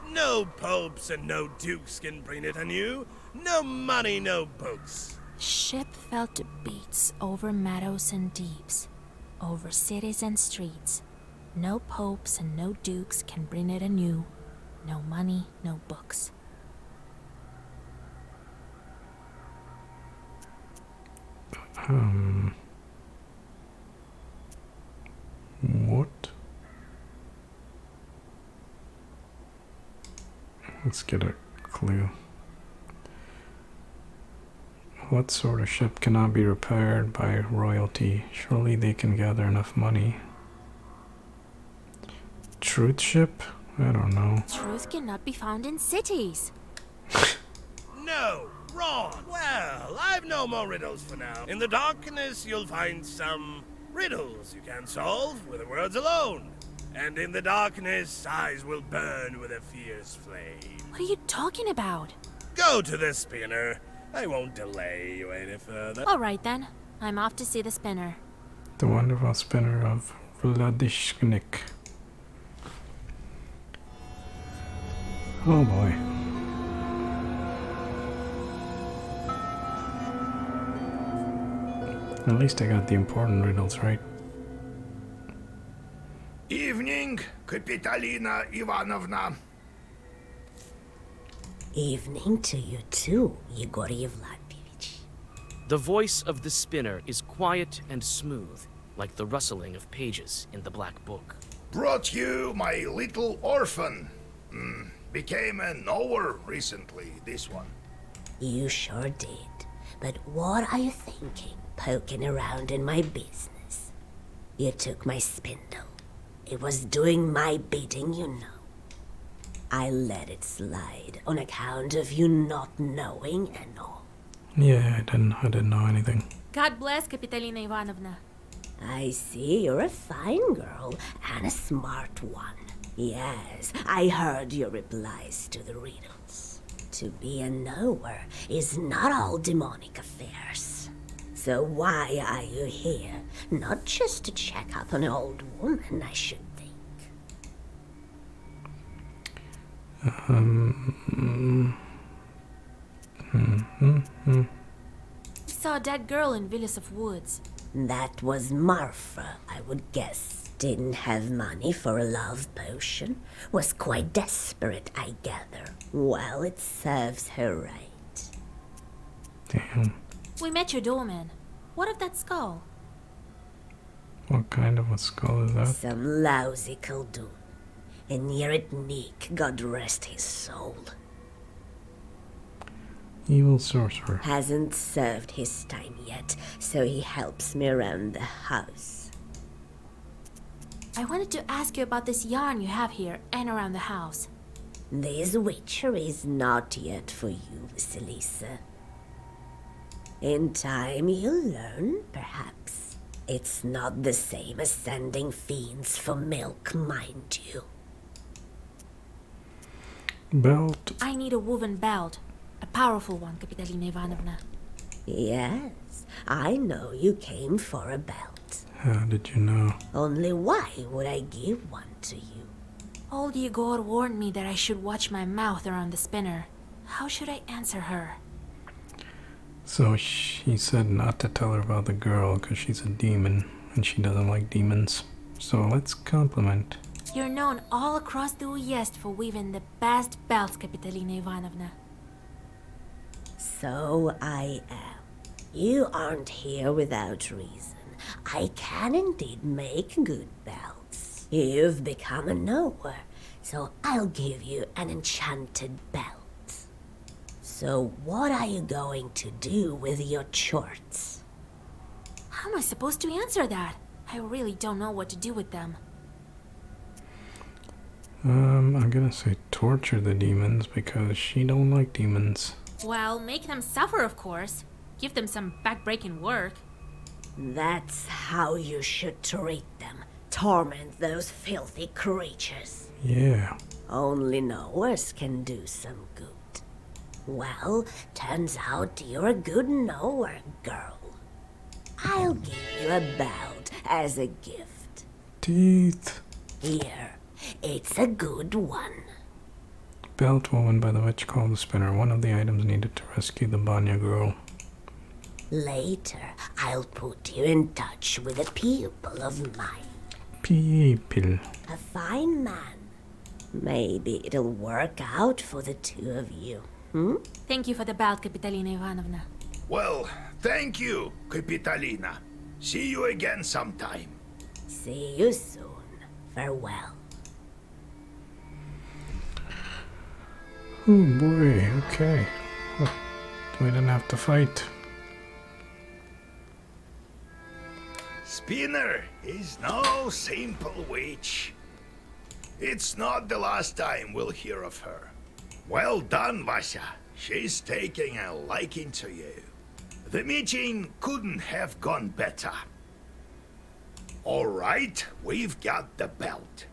S4: No popes and no dukes can bring it anew. No money, no books.
S3: Ship fell to bits over meadows and deeps, over cities and streets. No popes and no dukes can bring it anew. No money, no books.
S1: What? Let's get a clue. What sort of ship cannot be repaired by royalty? Surely they can gather enough money. Truth ship? I don't know.
S3: Truth cannot be found in cities.
S4: No, wrong. Well, I've no more riddles for now. In the darkness, you'll find some riddles you can solve with the words alone. And in the darkness, eyes will burn with a fierce flame.
S3: What are you talking about?
S4: Go to the spinner. I won't delay you any further.
S3: All right then. I'm off to see the spinner.
S1: The wonderful spinner of Vladishnik. Oh boy. At least I got the important riddles right.
S2: Evening, Kapitalina Ivanovna.
S13: Evening to you too, Yegor Yevlampevich.
S6: The voice of the spinner is quiet and smooth, like the rustling of pages in the Black Book.
S2: Brought you my little orphan. Became a knower recently, this one.
S13: You sure did. But what are you thinking, poking around in my business? You took my spindle. It was doing my bidding, you know. I let it slide on account of you not knowing and all.
S1: Yeah, I didn't know anything.
S3: God bless Kapitalina Ivanovna.
S13: I see you're a fine girl and a smart one. Yes, I heard your replies to the riddles. To be a knower is not all demonic affairs. So why are you here? Not just to check up on an old woman, I should think.
S3: We saw a dead girl in Villas of Woods.
S13: That was Marfa, I would guess. Didn't have money for a love potion. Was quite desperate, I gather. Well, it serves her right.
S1: Damn.
S3: We met your doorman. What of that skull?
S1: What kind of a skull is that?
S13: Some lousy Khaldun. And near it Nick, God rest his soul.
S1: Evil sorcerer.
S13: Hasn't served his time yet, so he helps me around the house.
S3: I wanted to ask you about this yarn you have here and around the house.
S13: This witchery is not yet for you, Vasilisa. In time you'll learn, perhaps. It's not the same as sending fiends for milk, mind you.
S1: Belt.
S3: I need a woven belt. A powerful one, Kapitalina Ivanovna.
S13: Yes, I know you came for a belt.
S1: How did you know?
S13: Only why would I give one to you?
S3: Old Yegor warned me that I should watch my mouth around the spinner. How should I answer her?
S1: So she said not to tell her about the girl because she's a demon and she doesn't like demons. So let's compliment.
S3: You're known all across the Uyezd for weaving the best belts, Kapitolina Ivanovna.
S13: So I am. You aren't here without reason. I can indeed make good belts. You've become a knower, so I'll give you an enchanted belt. So what are you going to do with your chorts?
S3: How am I supposed to answer that? I really don't know what to do with them.
S1: I'm gonna say torture the demons because she don't like demons.
S3: Well, make them suffer, of course. Give them some back-breaking work.
S13: That's how you should treat them. Torment those filthy creatures.
S1: Yeah.
S13: Only knowers can do some good. Well, turns out you're a good knower, girl. I'll give you a belt as a gift.
S1: Teeth.
S13: Here, it's a good one.
S1: Belt woven by the witch called the Spinner. One of the items needed to rescue the Banya girl.
S13: Later, I'll put you in touch with a pupil of mine.
S1: Pupil.
S13: A fine man. Maybe it'll work out for the two of you,
S3: Thank you for the belt, Kapitolina Ivanovna.
S2: Well, thank you, Kapitolina. See you again sometime.
S13: See you soon. Farewell.
S1: Oh boy, okay. Well, we didn't have to fight.
S2: Spinner is no simple witch. It's not the last time we'll hear of her. Well done, Vasya. She's taking a liking to you. The meeting couldn't have gone better. All right, we've got the belt.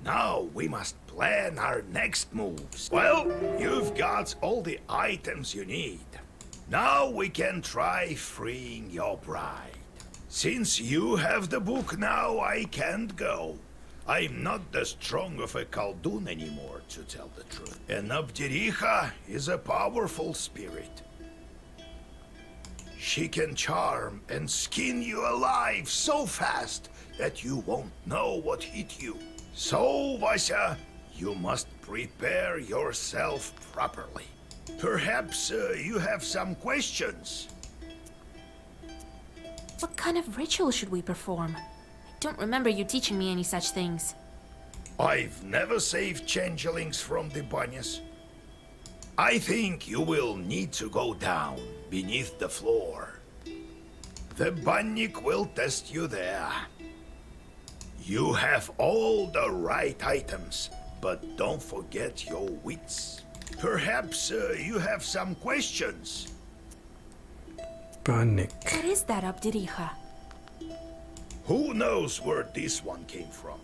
S2: Now we must plan our next moves. Well, you've got all the items you need. Now we can try freeing your bride. Since you have the book now, I can't go. I'm not that strong of a Khaldun anymore, to tell the truth. And Abdericha is a powerful spirit. She can charm and skin you alive so fast that you won't know what hit you. So, Vasya, you must prepare yourself properly. Perhaps you have some questions.
S3: What kind of ritual should we perform? I don't remember you teaching me any such things.
S2: I've never saved changelings from the Banyas. I think you will need to go down beneath the floor. The Bannik will test you there. You have all the right items, but don't forget your wits. Perhaps you have some questions.
S1: Bannik.
S3: What is that, Abdericha?
S2: Who knows where this one came from?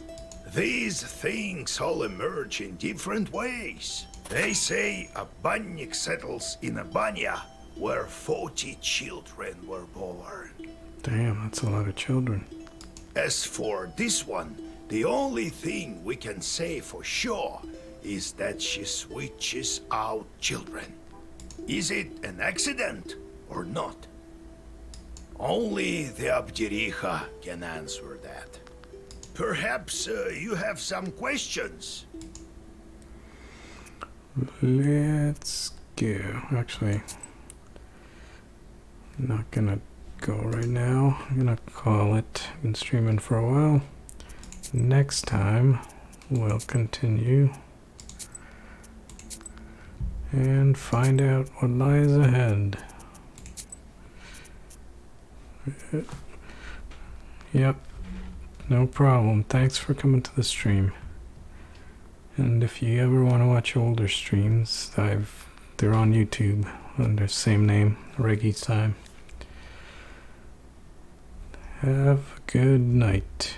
S2: These things all emerge in different ways. They say a Bannik settles in a Banya where 40 children were born.
S1: Damn, that's a lot of children.
S2: As for this one, the only thing we can say for sure is that she switches out children. Is it an accident or not? Only the Abdericha can answer that. Perhaps you have some questions.
S1: Let's go. Actually, I'm not gonna go right now. I'm gonna call it. Been streaming for a while. Next time, we'll continue and find out what lies ahead. Yep, no problem. Thanks for coming to the stream. And if you ever want to watch older streams, they're on YouTube under the same name, Reggie's Time. Have a good night.